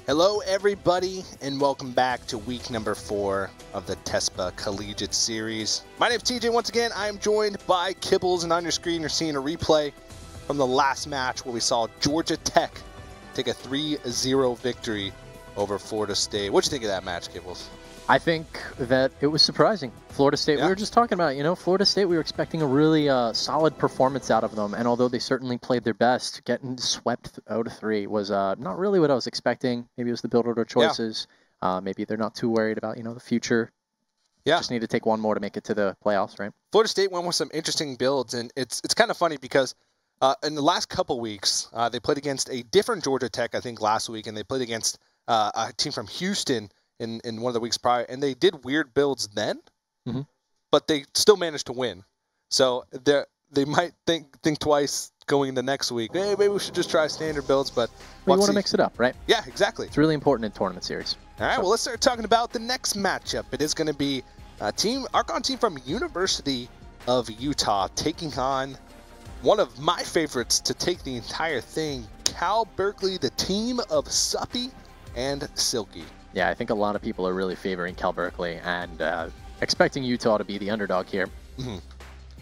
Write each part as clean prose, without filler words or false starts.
Hello everybody, and welcome back to week number 4 of the Tespa Collegiate Series. My name is TJ. Once again, I am joined by Kibbles, and on your screen you're seeing a replay from the last match where we saw Georgia Tech take a 3-0 victory over Florida State. What'd you think of that match, Kibbles? I think that it was surprising. Florida State, we were just talking about, Florida State, we were expecting a really solid performance out of them. And although they certainly played their best, getting swept out of 3 was not really what I was expecting. Maybe it was the build order choices. Maybe they're not too worried about, the future. Just need to take one more to make it to the playoffs, right? Florida State went with some interesting builds, and it's kind of funny because in the last couple weeks, they played against a different Georgia Tech, I think, last week, and they played against a team from Houston in one of the weeks prior, and they did weird builds then, but they still managed to win. So they might think twice going the next week. Hey, maybe we should just try standard builds, but you want to mix it up, right? Yeah, exactly. It's really important in tournament series. All right, well, let's start talking about the next matchup. It is going to be a Archon team from University of Utah taking on one of my favorites to take the entire thing, Cal Berkeley, the team of Suppy and Silky. Yeah, I think a lot of people are really favoring Cal Berkeley and expecting Utah to be the underdog here.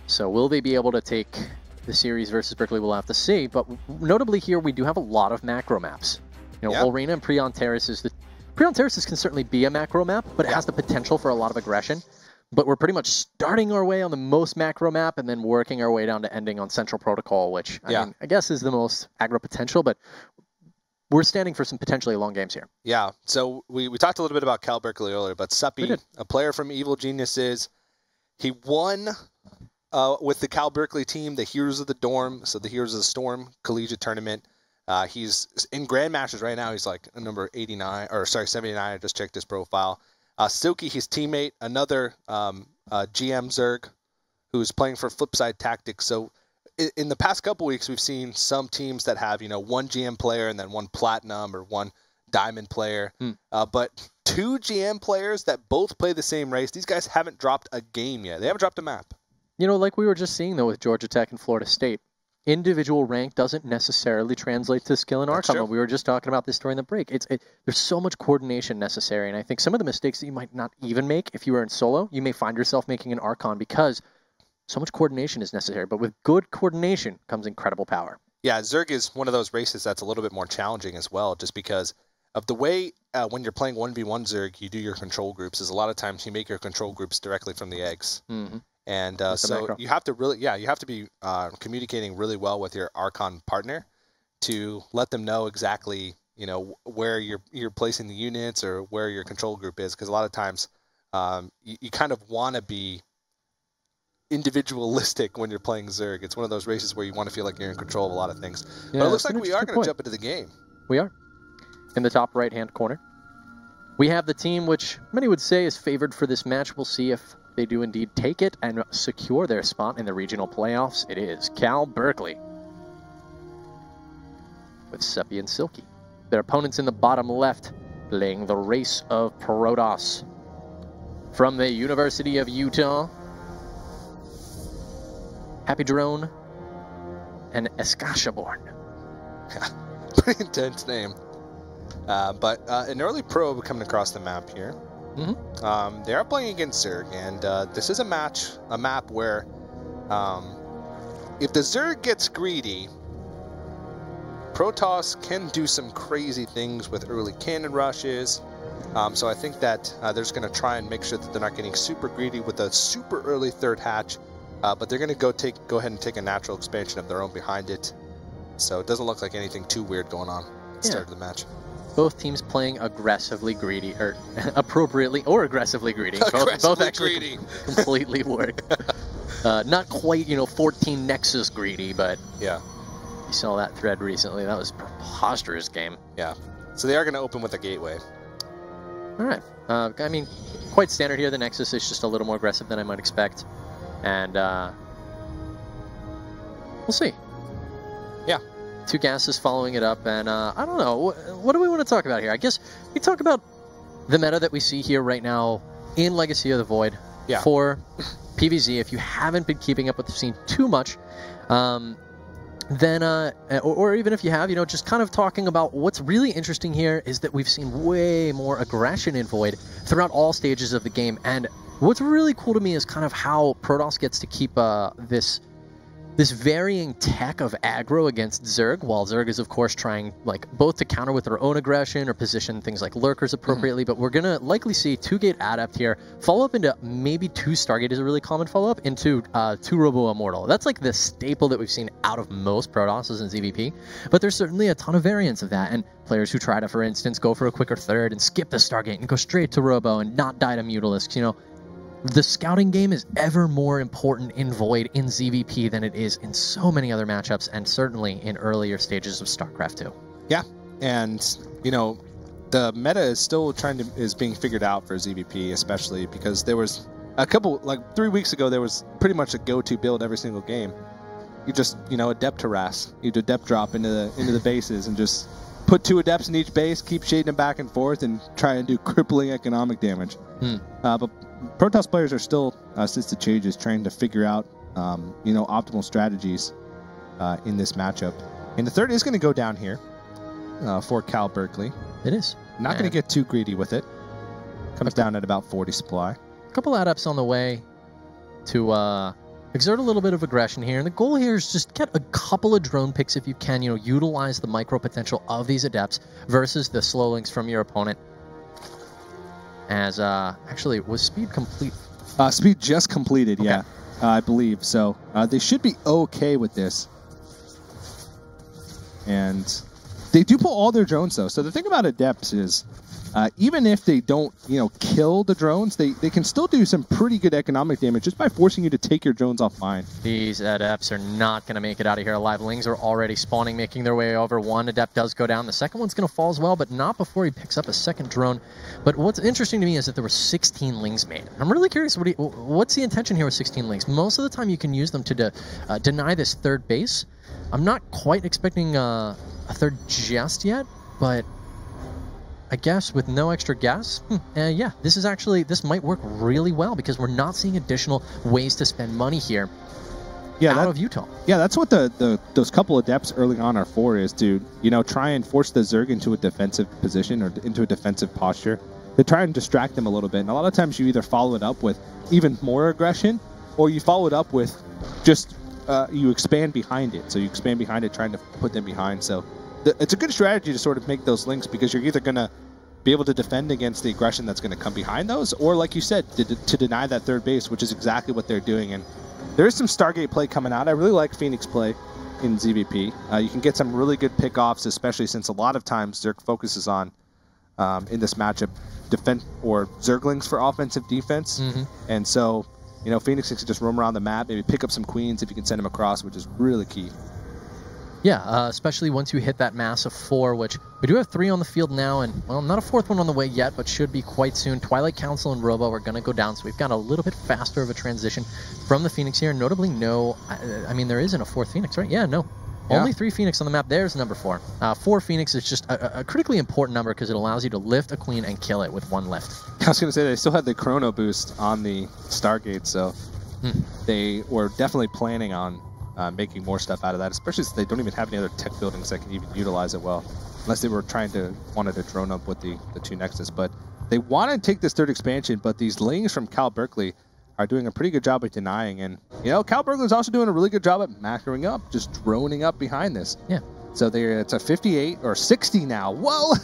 So will they be able to take the series versus Berkeley? We'll have to see. But notably here, we do have a lot of macro maps. Olrena and Prion Terraces. Prion Terraces can certainly be a macro map, but it has the potential for a lot of aggression. But we're pretty much starting our way on the most macro map and then working our way down to ending on Central Protocol, which I mean, I guess is the most aggro potential, but we're standing for some potentially long games here. Yeah, so we talked a little bit about Cal Berkeley earlier, but Suppy, a player from Evil Geniuses, he won with the Cal Berkeley team, the Heroes of the Dorm, so the Heroes of the Storm Collegiate Tournament. He's in Grandmasters right now. He's like number 89, or sorry, 79. I just checked his profile. Silky, his teammate, another GM Zerg, who's playing for Flipside Tactics. So in the past couple weeks, we've seen some teams that have, one GM player and then one Platinum or one Diamond player. But 2 GM players that both play the same race. These guys haven't dropped a game yet. They haven't dropped a map. Like we were just seeing, though, with Georgia Tech and Florida State, individual rank doesn't necessarily translate to skill in Archon Mode. We were just talking about this during the break. There's so much coordination necessary, and I think some of the mistakes that you might not even make if you were in solo, you may find yourself making an Archon because so much coordination is necessary, but with good coordination comes incredible power. Yeah, Zerg is one of those races that's a little bit more challenging as well, just because of the way when you're playing 1v1 Zerg, you do your control groups, is a lot of times you make your control groups directly from the eggs. And so you have to really, you have to be communicating really well with your Archon partner to let them know exactly, where you're placing the units or where your control group is, because a lot of times you kind of want to be individualistic when you're playing Zerg. It's one of those races where you want to feel like you're in control of a lot of things. Yeah, but it looks like we are going to jump into the game. We are. In the top right-hand corner, we have the team which many would say is favored for this match. We'll see if they do indeed take it and secure their spot in the regional playoffs. It is Cal Berkeley with Suppy and Silky. Their opponents in the bottom left playing the race of Protoss. From the University of Utah, Happy Drone and Eskashaborn. Pretty intense name. But an early probe coming across the map here. They are playing against Zerg, and this is a map where if the Zerg gets greedy, Protoss can do some crazy things with early cannon rushes. So I think that they're just going to try and make sure that they're not getting super greedy with a super early third hatch, but they're going to go ahead and take a natural expansion of their own behind it. So it doesn't look like anything too weird going on at the start of the match. Both teams playing aggressively greedy, or appropriately or aggressively greedy. Both actually completely work. Not quite, 14 Nexus greedy, but yeah, you saw that thread recently. That was a preposterous game. Yeah. So they are going to open with a gateway. All right. I mean, quite standard here. The Nexus is just a little more aggressive than I might expect, and we'll see. Yeah. 2 gases following it up, and I don't know. What do we want to talk about here? I guess we talk about the meta that we see here right now in Legacy of the Void for PvZ. If you haven't been keeping up with the scene too much, then, or even if you have, just kind of talking about what's really interesting here is that we've seen way more aggression in Void throughout all stages of the game. And what's really cool to me is kind of how Protoss gets to keep this varying tech of aggro against Zerg, while Zerg is, of course, trying both to counter with their own aggression or position things like lurkers appropriately, but we're going to likely see 2-gate Adept here, follow up into maybe 2 Stargate is a really common follow-up, into 2 Robo Immortal. That's like the staple that we've seen out of most Protosses in ZVP, but there's certainly a ton of variants of that, and players who try to, for instance, go for a quicker third and skip the Stargate and go straight to Robo and not die to Mutalisks, the scouting game is ever more important in Void in ZVP than it is in so many other matchups, and certainly in earlier stages of StarCraft 2. Yeah, and the meta is still is being figured out for ZVP, especially because there was a couple 3 weeks ago there was pretty much a go-to build every single game. You just adept harass, you do adept drop into the bases and just put 2 adepts in each base, keep shading them back and forth, and try and do crippling economic damage. But Protoss players are still, since the changes, trying to figure out, optimal strategies in this matchup. And the third is going to go down here for Cal Berkeley. It is. Not going to get too greedy with it. Comes down at about 40 supply. A couple adepts on the way to exert a little bit of aggression here. And the goal here is just get a couple of drone picks if you can, utilize the micro potential of these adepts versus the slow links from your opponent. As, actually, was speed complete? Speed just completed, okay. Yeah, I believe. So they should be okay with this. And they do pull all their drones, though. So the thing about Adepts is, even if they don't, kill the drones, they can still do some pretty good economic damage just by forcing you to take your drones offline. These Adepts are not going to make it out of here alive. Lings are already spawning, making their way over. One Adept does go down. The second one's going to fall as well, but not before he picks up a second drone. But what's interesting to me is that there were 16 Lings made. I'm really curious, what's the intention here with 16 Lings? Most of the time you can use them to deny this third base. I'm not quite expecting a third just yet, but I guess with no extra gas, yeah, this might work really well because we're not seeing additional ways to spend money here out of Utah. Yeah, that's what those couple of Adepts early on are for, is to, try and force the Zerg into a defensive position or into a defensive posture, to try and distract them a little bit. And a lot of times you either follow it up with even more aggression, or you follow it up with just, you expand behind it. So you expand behind it, trying to put them behind. So it's a good strategy to sort of make those links, because you're either going to be able to defend against the aggression that's going to come behind those, or, like you said, to deny that third base, which is exactly what they're doing. And there is some Stargate play coming out. I really like Phoenix play in ZVP. You can get some really good pickoffs, especially since a lot of times Zerg focuses on, in this matchup, defense or Zerglings for offensive defense. And so, Phoenix can just roam around the map, maybe pick up some queens if you can send them across, which is really key. Yeah, especially once you hit that mass of 4, which we do have 3 on the field now, and, well, not a 4th one on the way yet, but should be quite soon. Twilight Council and Robo are going to go down, so we've got a little bit faster of a transition from the Phoenix here. Notably, no, I mean, there isn't a 4th Phoenix, right? Yeah, no. Yeah. Only 3 Phoenix on the map. There's number 4. 4 Phoenix is just a critically important number because it allows you to lift a queen and kill it with 1 lift. I was going to say, they still had the chrono boost on the Stargate, so they were definitely planning on making more stuff out of that, especially since they don't even have any other tech buildings that can even utilize it well, unless they were wanted to drone up with the 2 Nexus. But they want to take this 3rd expansion, but these Lings from Cal Berkeley are doing a pretty good job at denying. And, Cal Berkeley is also doing a really good job at macroing up, just droning up behind this. Yeah. So it's a 58 or 60 now. Whoa!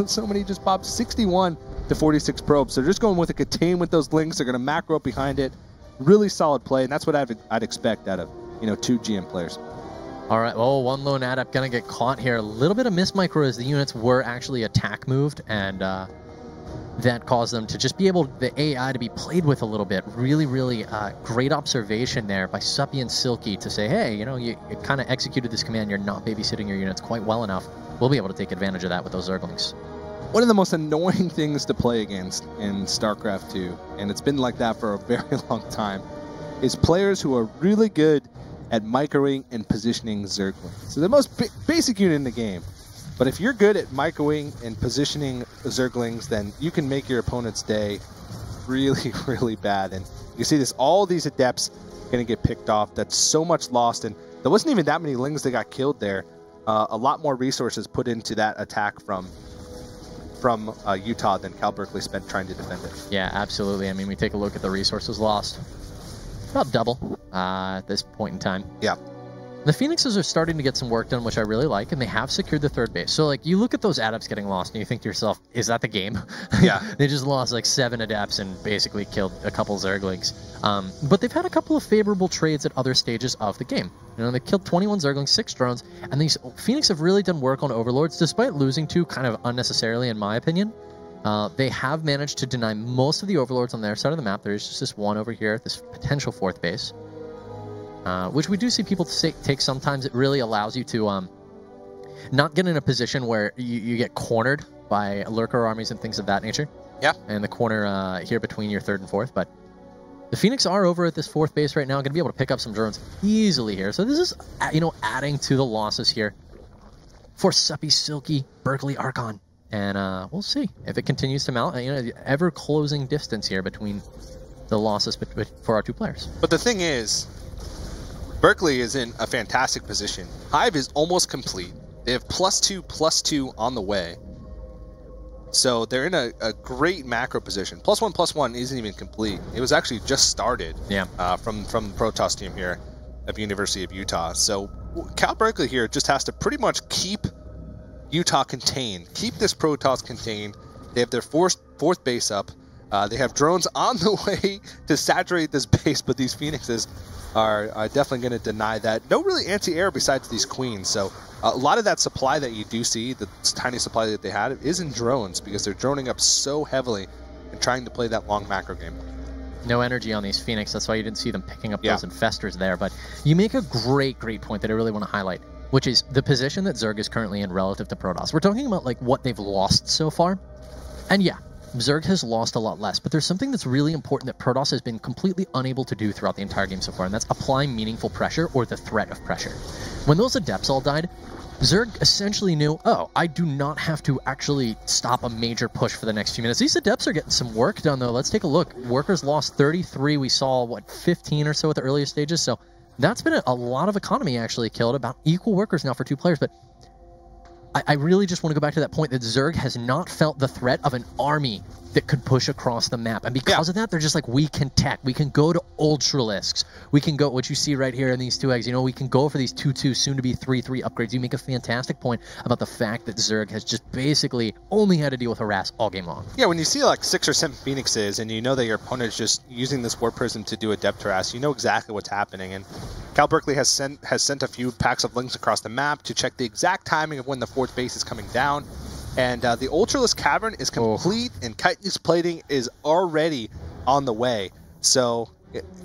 Somebody just popped 61 to 46 probes. So they're just going with a contain with those Lings. They're going to macro up behind it. Really solid play, and that's what I'd expect out of 2 GM players. All right, well, 1 lone Adept going to get caught here. A little bit of miss micro as the units were actually attack moved, and that caused them to just be able, the AI to be played with a little bit. Really, really great observation there by Suppy and Silky to say, hey, you kind of executed this command. You're not babysitting your units quite well enough. We'll be able to take advantage of that with those Zerglings. One of the most annoying things to play against in StarCraft 2, and it's been like that for a very long time, is players who are really good at microing and positioning Zerglings. So the most basic unit in the game. But if you're good at microing and positioning Zerglings, then you can make your opponent's day really, really bad. And you see this, all these Adepts going to get picked off. That's so much lost. And there wasn't even that many Lings that got killed there. A lot more resources put into that attack from Utah than Cal Berkeley spent trying to defend it. Yeah, absolutely. I mean, we take a look at the resources lost. About double at this point in time. Yeah. The Phoenixes are starting to get some work done, which I really like, and they have secured the third base. So, like, you look at those adepts getting lost, and you think to yourself, is that the game? Yeah. They just lost, like, 7 adepts and basically killed a couple Zerglings. But they've had a couple of favorable trades at other stages of the game. You know, they killed 21 Zerglings, 6 drones, and these Phoenix have really done work on Overlords, despite losing 2 kind of unnecessarily, in my opinion. They have managed to deny most of the Overlords on their side of the map. There's just this one over here at this potential 4th base. Which we do see people take sometimes. It really allows you to not get in a position where you get cornered by lurker armies and things of that nature. Yeah. And the corner here between your 3rd and 4th. But the Phoenix are over at this 4th base right now. Going to be able to pick up some drones easily here. So this is, you know, adding to the losses here for Suppy, Silky, Berkeley, Archon. And we'll see if it continues to mount. You know, ever closing distance here between the losses for our 2 players. But the thing is, Berkeley is in a fantastic position. Hive is almost complete. They have +2/+2 on the way. So they're in a great macro position. +1/+1 isn't even complete. It was actually just started from the Protoss team here at the University of Utah. So Cal Berkeley here just has to pretty much keep Utah contained. Keep this Protoss contained. They have their 4th base up. They have drones on the way to saturate this base, but these Phoenixes are definitely going to deny that. No really anti-air besides these queens, so a lot of that supply that you do see, the tiny supply that they had, is in drones because they're droning up so heavily and trying to play that long macro game. No energy on these Phoenix, that's why you didn't see them picking up those infestors there, but you make a great point that I really want to highlight, which is the position that Zerg is currently in relative to Protoss. We're talking about like what they've lost so far, and yeah, Zerg has lost a lot less, but there's something that's really important that Protoss has been completely unable to do throughout the entire game so far, and that's apply meaningful pressure or the threat of pressure. When those Adepts all died, Zerg essentially knew, oh, I do not have to actually stop a major push for the next few minutes. These Adepts are getting some work done, though. Let's take a look. Workers lost 33. We saw, what, 15 or so at the earlier stages, so that's been a lot of economy actually killed, about equal workers now for 2 players, but I really just want to go back to that point that Zerg has not felt the threat of an army that could push across the map. And because of that, they're just like, we can tech. We can go to Ultralisks. We can go, what you see right here in these 2 eggs, you know, we can go for these 2/2, soon to be 3/3 upgrades. You make a fantastic point about the fact that Zerg has just basically only had to deal with harass all game long. Yeah, when you see like 6 or 7 Phoenixes and you know that your opponent's just using this Warp Prism to do Adept harass, you know exactly what's happening. And Cal Berkeley has sent a few packs of Lings across the map to check the exact timing of when the 4th base is coming down. And the Ultralisk Cavern is complete, and Chitinous Plating is already on the way. So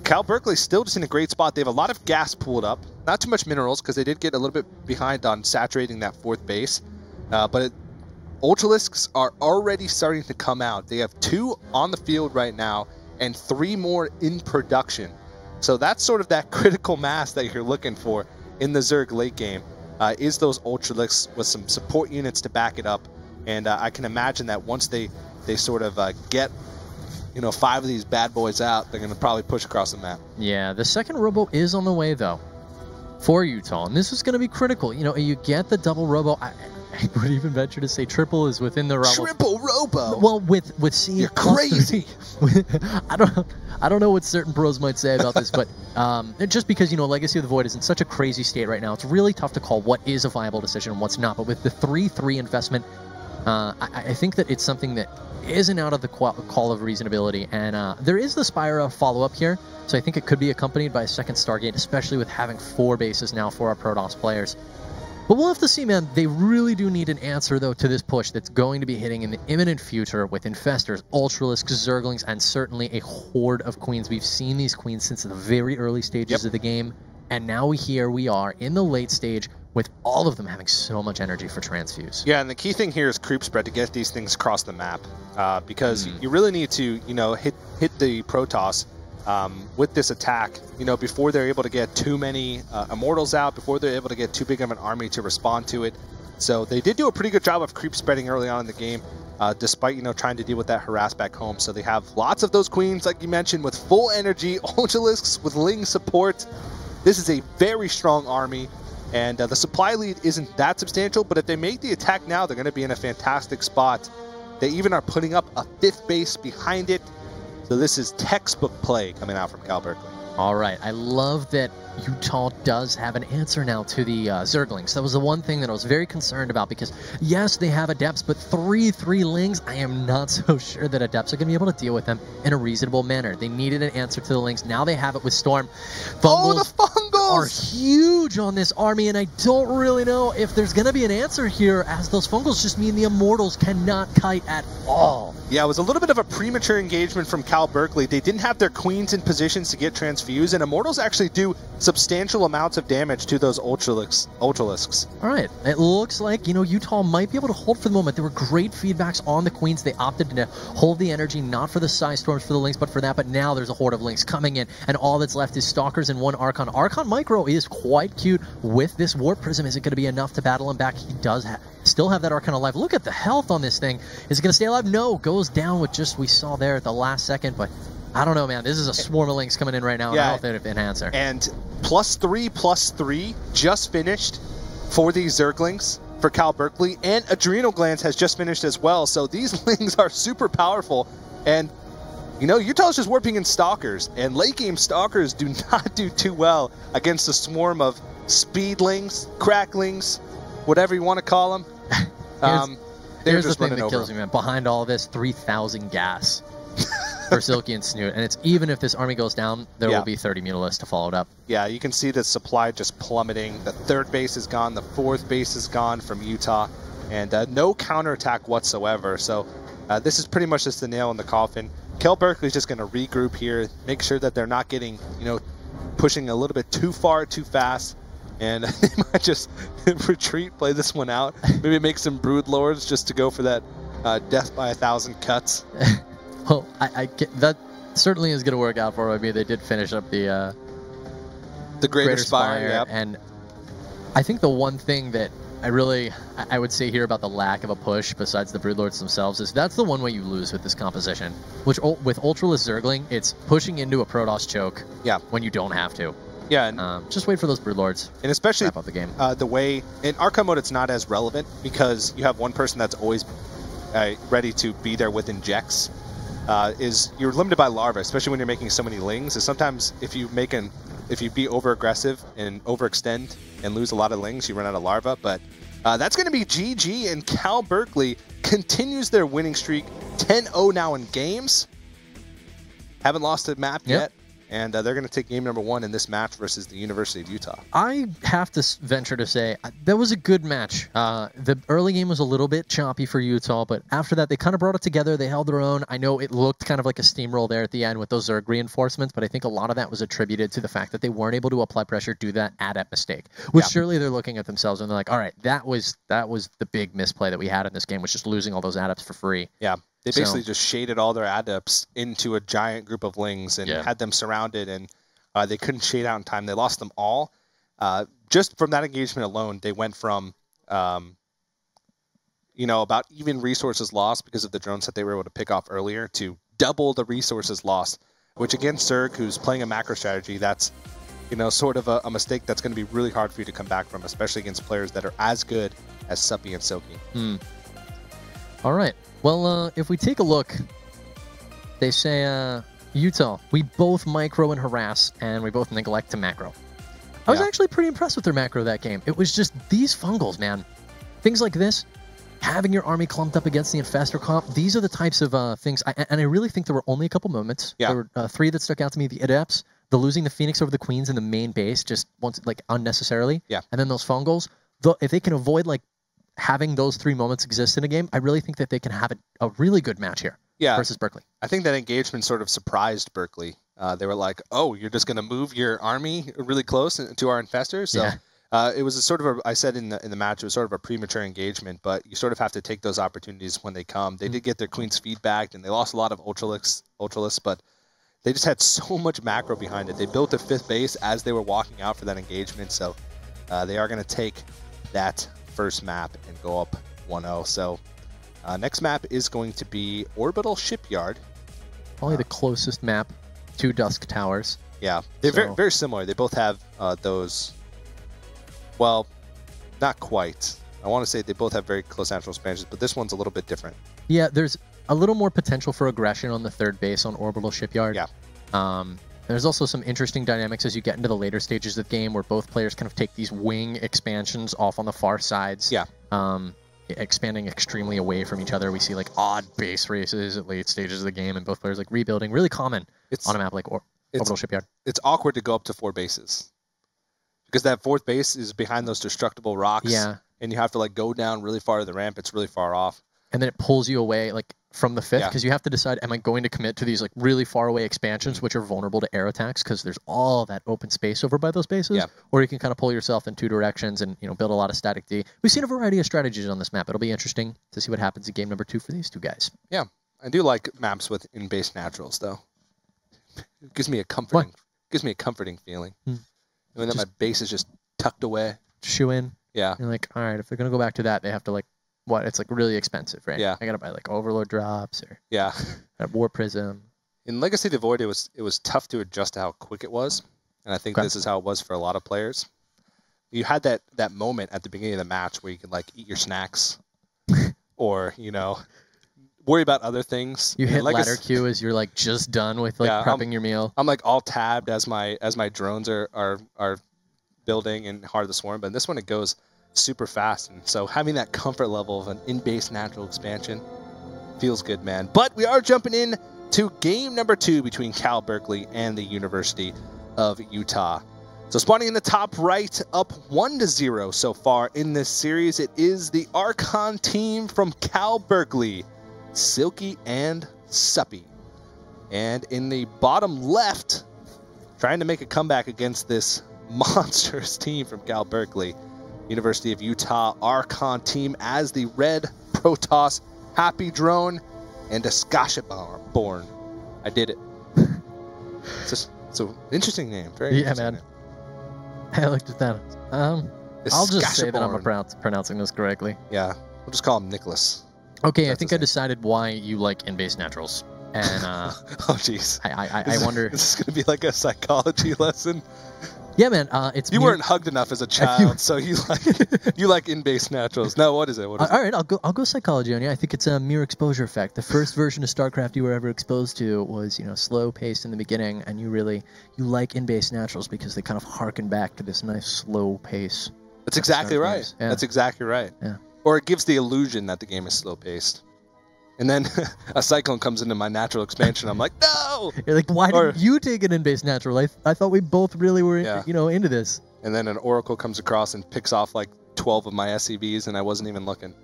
Cal Berkeley's still just in a great spot. They have a lot of gas pooled up. Not too much minerals, because they did get a little bit behind on saturating that 4th base. But Ultralisks are already starting to come out. They have 2 on the field right now, and 3 more in production. So that's sort of that critical mass that you're looking for in the Zerg late game, is those Ultralisks with some support units to back it up. And I can imagine that once they sort of get, you know, 5 of these bad boys out, they're going to probably push across the map. Yeah, the second robo is on the way, though, for Utah. And this is going to be critical. You know, you get the double robo. I would even venture to say triple is within the realm. Triple robo? Well, with seeing you're crazy. I don't know what certain pros might say about this, but just because, you know, Legacy of the Void is in such a crazy state right now, it's really tough to call what is a viable decision and what's not. But with the 3/3 investment, I think that it's something that isn't out of the call of reasonability, and there is the Spyro follow-up here, so I think it could be accompanied by a second Stargate, especially with having 4 bases now for our Protoss players. But we'll have to see, man. They really do need an answer, though, to this push that's going to be hitting in the imminent future with Infestors, Ultralisks, Zerglings, and certainly a horde of Queens. We've seen these Queens since the very early stages of the game, and now here we are in the late stage with all of them having so much energy for transfuse. Yeah, and the key thing here is creep spread to get these things across the map, because you really need to, you know, hit the Protoss with this attack, you know, before they're able to get too many Immortals out, before they're able to get too big of an army to respond to it. So they did do a pretty good job of creep spreading early on in the game, despite, you know, trying to deal with that harass back home. So they have lots of those Queens, like you mentioned, with full energy, Ultralisks with Ling support. This is a very strong army, and the supply lead isn't that substantial, but if they make the attack now, they're going to be in a fantastic spot. They even are putting up a 5th base behind it. So this is textbook play coming out from Cal Berkeley. All right. I love that Utah does have an answer now to the Zerglings. That was the one thing that I was very concerned about because, yes, they have Adepts, but 3/3 Lings, I am not so sure that Adepts are going to be able to deal with them in a reasonable manner. They needed an answer to the Lings. Now they have it with Storm. Oh, the Fungals are huge on this army, and I don't really know if there's going to be an answer here, as those Fungals just mean the Immortals cannot kite at all. Yeah, it was a little bit of a premature engagement from Cal Berkeley. They didn't have their queens in positions to get transfused, and Immortals actually do substantial amounts of damage to those Ultralisks. All right, it looks like, Utah might be able to hold for the moment. There were great feedbacks on the queens. They opted to hold the energy, not for the Psy Storms for the Lynx, but for that. But now there's a horde of Lynx coming in, and all that's left is Stalkers and one Archon. Archon Micro is quite cute with this Warp Prism. Is it going to be enough to battle him back? He does still have that Archon alive. Look at the health on this thing. Is it going to stay alive? No, goes down with just, we saw there at the last second, but I don't know, man. This is a swarm of Lynx coming in right now. Yeah. Health enhancer. And +3/+3 just finished for these Zerglings for Cal Berkeley, and Adrenal Glands has just finished as well. So these Lings are super powerful, and Utah's just warping in Stalkers, and late game Stalkers do not do too well against a swarm of Speedlings, Cracklings, whatever you want to call them. Here's the thing that kills me, man. Behind all this, 3,000 gas for Silky and Snoot. And it's even if this army goes down, there will be 30 Mutalisks to follow it up. Yeah, you can see the supply just plummeting. The 3rd base is gone. The 4th base is gone from Utah. And no counterattack whatsoever. So this is pretty much just the nail in the coffin. Cal Berkeley's just going to regroup here, make sure that they're not getting, pushing a little bit too far, too fast. And they might just retreat, play this one out. Maybe make some Brood Lords just to go for that death by 1,000 cuts. Well, I get, that certainly is going to work out for them. I mean, they did finish up the Greater Spire. Yep. And I think the one thing that I would say here about the lack of a push, besides the Broodlords themselves, is that's the one way you lose with this composition. Which, with Ultralist Zergling, it's pushing into a Protoss choke when you don't have to. Yeah, and just wait for those Broodlords. And especially wrap up the game. The way in Archon Mode, it's not as relevant because you have one person that's always ready to be there with injects. You're limited by larva, especially when you're making so many Lings. Is sometimes if you be over aggressive and overextend and lose a lot of Lings, you run out of larva. But that's going to be GG, and Cal Berkeley continues their winning streak, 10-0 now in games. Haven't lost a map yet. And they're going to take game number 1 in this match versus the University of Utah. I have to venture to say that was a good match. The early game was a little bit choppy for Utah, but after that, they kind of brought it together. They held their own. I know it looked kind of like a steamroll there at the end with those Zerg reinforcements, but I think a lot of that was attributed to the fact that they weren't able to apply pressure, do that adept mistake, which surely they're looking at themselves and they're like, all right, that was the big misplay that we had in this game, was just losing all those adepts for free. Yeah. They basically just shaded all their adepts into a giant group of Lings and had them surrounded, and they couldn't shade out in time. They lost them all. Just from that engagement alone, they went from, about even resources lost because of the drones that they were able to pick off earlier to double the resources lost, which against Zerg, who's playing a macro strategy, that's, sort of a mistake that's going to be really hard for you to come back from, especially against players that are as good as Suppy and Silky. All right. Well, if we take a look, they say, Utah, we both micro and harass, and we both neglect to macro. I was actually pretty impressed with their macro that game. It was just these Fungals, man. Things like this, having your army clumped up against the Infestor comp, these are the types of things, and I really think there were only a couple moments. There were 3 that stuck out to me. The Adepts, the losing the Phoenix over the Queens in the main base, just once, unnecessarily. And then those Fungals, if they can avoid, having those 3 moments exist in a game, I really think that they can have a really good match here versus Berkeley. I think that engagement sort of surprised Berkeley. They were like, oh, you're just going to move your army really close to our Infestors? So it was a sort of I said in the match, it was sort of a premature engagement, but you sort of have to take those opportunities when they come. They did get their Queen's feedback, and they lost a lot of Ultralisks, but they just had so much macro behind it. They built a 5th base as they were walking out for that engagement, so they are going to take that first map and go up 1-0. So next map is going to be Orbital Shipyard. Probably the closest map to Dusk Towers. Yeah, they're very similar. They both have those. Well, not quite. I want to say they both have very close natural expansions, but this one's a little bit different. Yeah, there's a little more potential for aggression on the third base on Orbital Shipyard. Yeah. There's also some interesting dynamics as you get into the later stages of the game where both players kind of take these wing expansions off on the far sides. Yeah. Expanding extremely away from each other. We see like odd base races at late stages of the game and both players like rebuilding. Really common on a map like Orbital Shipyard. It's awkward to go up to 4 bases. Because that 4th base is behind those destructible rocks. Yeah. And you have to like go down really far to the ramp. It's really far off. And then it pulls you away like from the 5th because you have to decide, am I going to commit to these like really far away expansions which are vulnerable to air attacks because there's all that open space over by those bases, or you can kind of pull yourself in 2 directions and build a lot of static D. We've seen a variety of strategies on this map. It'll be interesting to see what happens in game number 2 for these 2 guys. Yeah, I do like maps with in-base naturals though. It gives me a comforting feeling. Knowing that my base is just tucked away. Shoe in. Yeah. You're like, all right, if they're gonna go back to that, they have to like. What? It's like really expensive, right? Yeah. I gotta buy like Overlord drops or a War Prism. In Legacy Devoid, it was tough to adjust to how quick it was, and I think this is how it was for a lot of players. You had that moment at the beginning of the match where you could like eat your snacks, or worry about other things. You hit ladder Q as you're like just done with like prepping your meal. I'm like all tabbed as my drones are building in Heart of the Swarm, but this one it goes super fast, and so having that comfort level of an in-base natural expansion feels good, man. But we are jumping in to game number 2 between Cal Berkeley and the University of Utah. So spawning in the top right, up 1-0 so far in this series, it is the Archon team from Cal Berkeley, Silky and Suppy. And in the bottom left, trying to make a comeback against this monstrous team from Cal Berkeley, University of Utah Archon team as the red Protoss Happy Drone and a Skashaborn. I did it. It's an interesting name. Very interesting man. Name. I looked at that. I'll just say that I'm pronouncing this correctly. Yeah, we'll just call him Nicholas. Okay, I think I decided why you like in-base naturals. And oh jeez, I wonder. This is going to be like a psychology lesson. Yeah, man. You weren't hugged enough as a child, so you like in-base naturals. No, what is it? All right, I'll go psychology on you. I think it's a mere exposure effect. The first version of StarCraft you were ever exposed to was slow paced in the beginning, and you like in-base naturals because they kind of harken back to this nice slow pace. That's exactly right. Yeah. That's exactly right. Yeah. Or it gives the illusion that the game is slow paced. And then a Cyclone comes into my natural expansion. I'm like, no! You're like, why didn't you take an in-base natural? I thought we both really were, into this. And then an Oracle comes across and picks off like 12 of my SCVs, and I wasn't even looking.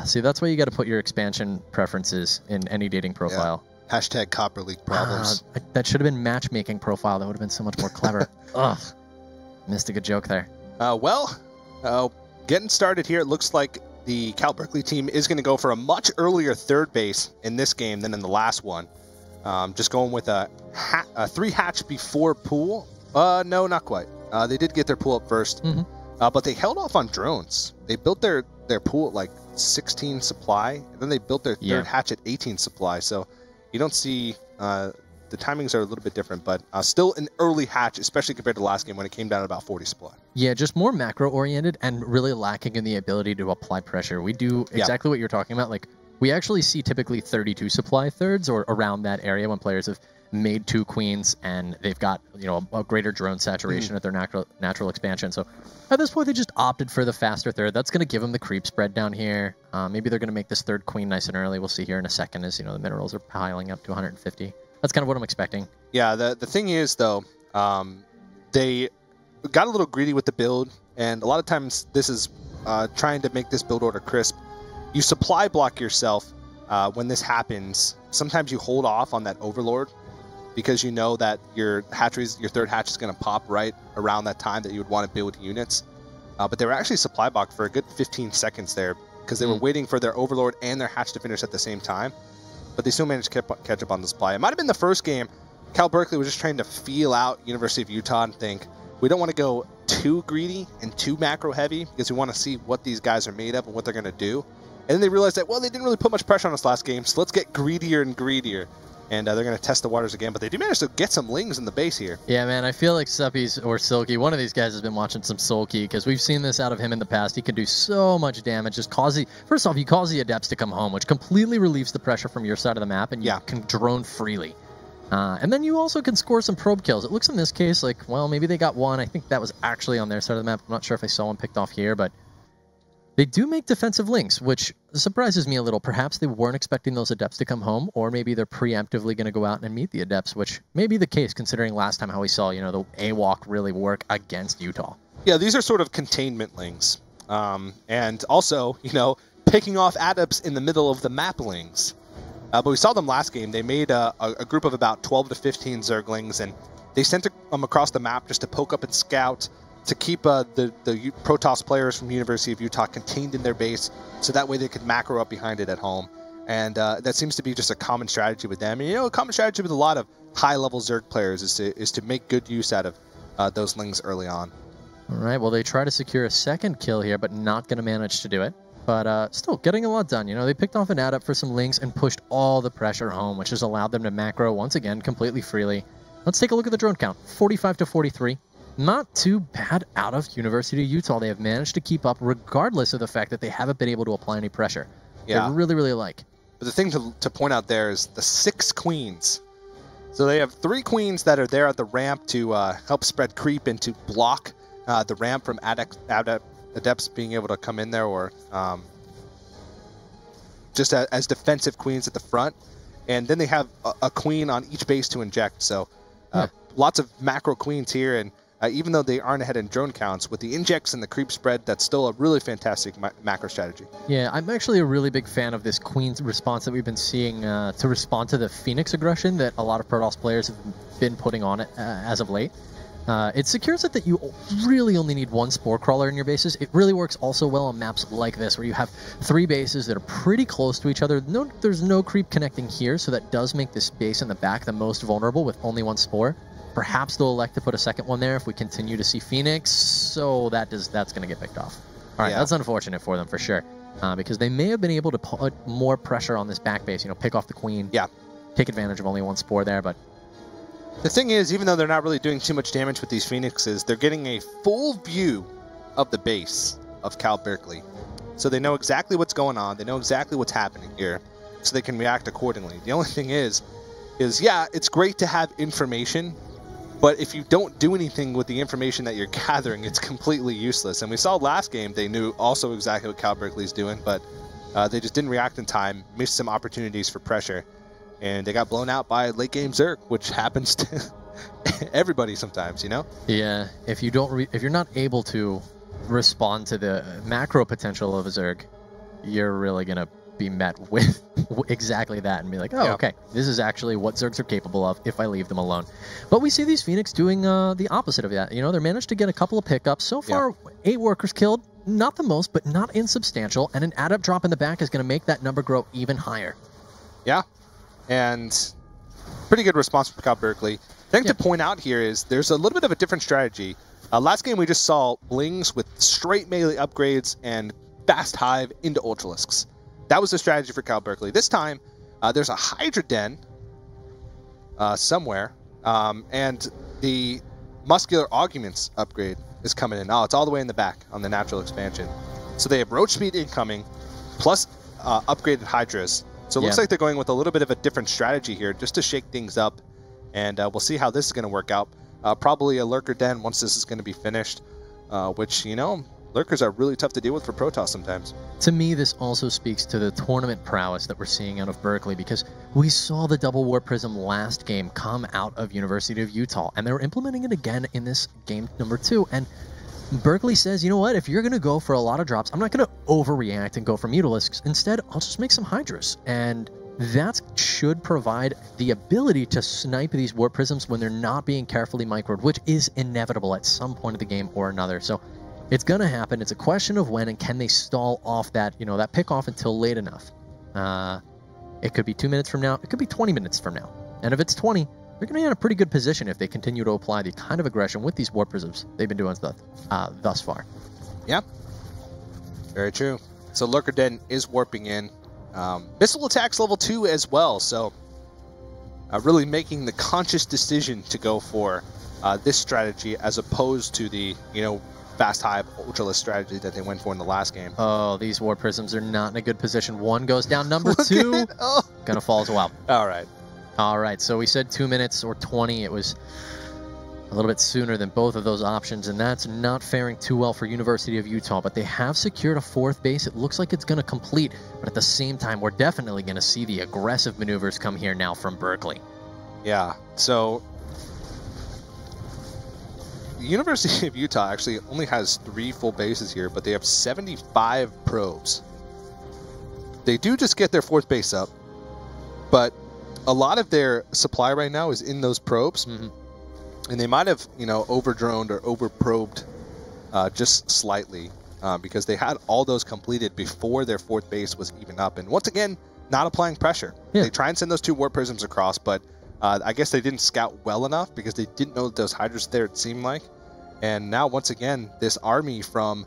See, that's why you got to put your expansion preferences in any dating profile. Yeah. # Copper League problems. That should have been matchmaking profile. That would have been so much more clever. Ugh. Missed a good joke there. Getting started here, it looks like the Cal Berkeley team is going to go for a much earlier third base in this game than in the last one. Just going with a 3 hatch before pool. No, not quite. They did get their pool up first, but they held off on drones. They built their pool at like 16 supply, and then they built their third hatch at 18 supply. So you don't see the timings are a little bit different, but still an early hatch, especially compared to the last game when it came down to about 40 supply. Yeah, just more macro-oriented and really lacking in the ability to apply pressure. We do exactly what you're talking about. Like, we actually see typically 32 supply thirds or around that area when players have made 2 queens and they've got a greater drone saturation at their natural expansion. So at this point, they just opted for the faster third. That's going to give them the creep spread down here. Maybe they're going to make this third queen nice and early. We'll see here in a second as the minerals are piling up to 150. That's kind of what I'm expecting. Yeah, the thing is, though, they got a little greedy with the build, and a lot of times this is trying to make this build order crisp. You supply block yourself when this happens. Sometimes you hold off on that Overlord because you know that your third hatch is going to pop right around that time that you would want to build units. But they were actually supply blocked for a good 15 seconds there because they were waiting for their Overlord and their hatch to finish at the same time. But they still managed to catch up on the supply. It might have been the first game. Cal Berkeley was just trying to feel out University of Utah and think, we don't want to go too greedy and too macro heavy because we want to see what these guys are made of and what they're going to do. And then they realized that, well, they didn't really put much pressure on us last game, so let's get greedier and greedier. And they're going to test the waters again, but they do manage to get some lings in the base here. Yeah, man, I feel like Suppies or Silky, one of these guys has been watching some Sulky, because we've seen this out of him in the past. He can do so much damage. Just first off, you cause the Adepts to come home, which completely relieves the pressure from your side of the map, and you can drone freely. And then you also can score some probe kills. It looks in this case like, well, maybe they got one. I think that was actually on their side of the map. I'm not sure if I saw one picked off here, but they do make defensive links, which surprises me a little. Perhaps they weren't expecting those Adepts to come home, or maybe they're preemptively going to go out and meet the Adepts, which may be the case considering last time how we saw, the AWOC really work against Utah. Yeah, these are sort of containment lings. And also, picking off Adepts in the middle of the map lings. But we saw them last game. They made a group of about 12 to 15 Zerglings, and they sent them across the map just to poke up and scout, to keep the Protoss players from University of Utah contained in their base, so that way they could macro up behind it at home. And that seems to be just a common strategy with them. And, a common strategy with a lot of high-level Zerg players is to make good use out of those lings early on. All right, well, they try to secure a second kill here, but not going to manage to do it. But still, getting a lot done. They picked off an Adept for some lings and pushed all the pressure home, which has allowed them to macro once again completely freely. Let's take a look at the drone count. 45 to 43. Not too bad out of University of Utah. They have managed to keep up regardless of the fact that they haven't been able to apply any pressure. Yeah. They really, really like. But the thing to point out there is the 6 queens. So they have 3 queens that are there at the ramp to help spread creep and to block the ramp from Adepts being able to come in there, or just as defensive queens at the front. And then they have a queen on each base to inject. So lots of macro queens here, and even though they aren't ahead in drone counts, with the injects and the creep spread, that's still a really fantastic macro strategy. Yeah, I'm actually a really big fan of this Queen's response that we've been seeing to respond to the Phoenix aggression that a lot of Protoss players have been putting on it as of late. It secures it that you really only need 1 Spore Crawler in your bases. It really works also well on maps like this, where you have 3 bases that are pretty close to each other. There's no creep connecting here, so that does make this base in the back the most vulnerable with only 1 Spore. Perhaps they'll elect to put a second one there if we continue to see Phoenix, so that's going to get picked off. All right, that's unfortunate for them for sure, because they may have been able to put more pressure on this back base, pick off the Queen, take advantage of only 1 Spore there, but... The thing is, even though they're not really doing too much damage with these Phoenixes, they're getting a full view of the base of Cal Berkeley. So they know exactly what's going on, they know exactly what's happening here, so they can react accordingly. The only thing is yeah, it's great to have information, but if you don't do anything with the information that you're gathering, it's completely useless. And we saw last game, they knew also exactly what Cal Berkeley's doing, but they just didn't react in time, missed some opportunities for pressure, and they got blown out by late game Zerg, which happens to everybody sometimes, Yeah, if you're not able to respond to the macro potential of a Zerg, you're really going to be met with exactly that and be like, oh, okay, this is actually what Zergs are capable of if I leave them alone. But we see these Phoenix doing the opposite of that. They managed to get a couple of pickups. So far, 8 workers killed. Not the most, but not insubstantial. And an Adept drop in the back is going to make that number grow even higher. Yeah, and pretty good response from Cal Berkeley. The thing to point out here is there's a little bit of a different strategy. Last game, we just saw Lings with straight melee upgrades and fast hive into Ultralisks. That was the strategy for Cal Berkeley. This time, there's a Hydra Den somewhere, and the Muscular Augments upgrade is coming in. Oh, it's all the way in the back on the natural expansion. So they have Roach Speed incoming, plus upgraded Hydras. So it looks like they're going with a little bit of a different strategy here, just to shake things up, and we'll see how this is going to work out. Probably a Lurker Den once this is going to be finished, which, Lurkers are really tough to deal with for Protoss sometimes. To me, this also speaks to the tournament prowess that we're seeing out of Berkeley, because we saw the Double Warp Prism last game come out of University of Utah, and they're implementing it again in this game number 2. And Berkeley says, you know what, if you're going to go for a lot of drops, I'm not going to overreact and go for Mutalisks. Instead, I'll just make some Hydras. And that should provide the ability to snipe these Warp Prisms when they're not being carefully microed, which is inevitable at some point of the game or another. So it's going to happen. It's a question of when, and can they stall off that, that pick off until late enough. It could be 2 minutes from now. It could be 20 minutes from now. And if it's 20, they're going to be in a pretty good position if they continue to apply the kind of aggression with these Warp Prisms they've been doing thus far. Yeah, very true. So Lurker Den is warping in. Missile attacks level 2 as well. So really making the conscious decision to go for this strategy as opposed to the, fast hive ultralist strategy that they went for in the last game. Oh, these War Prisms are not in a good position. One goes down, number two gonna fall as well. All right, so we said 2 minutes or 20. It was a little bit sooner than both of those options, and that's not faring too well for University of Utah, but they have secured a 4th base. It looks like it's going to complete, but at the same time, we're definitely going to see the aggressive maneuvers come here now from Berkeley. Yeah, so the University of Utah actually only has 3 full bases here, but they have 75 probes. They do just get their 4th base up, but a lot of their supply right now is in those probes. And they might have, over-droned or over-probed just slightly because they had all those completed before their 4th base was even up. And once again, not applying pressure. Yeah. They try and send those 2 Warp Prisms across, but I guess they didn't scout well enough because they didn't know that those Hydras there, it seemed like. And now, once again, this army from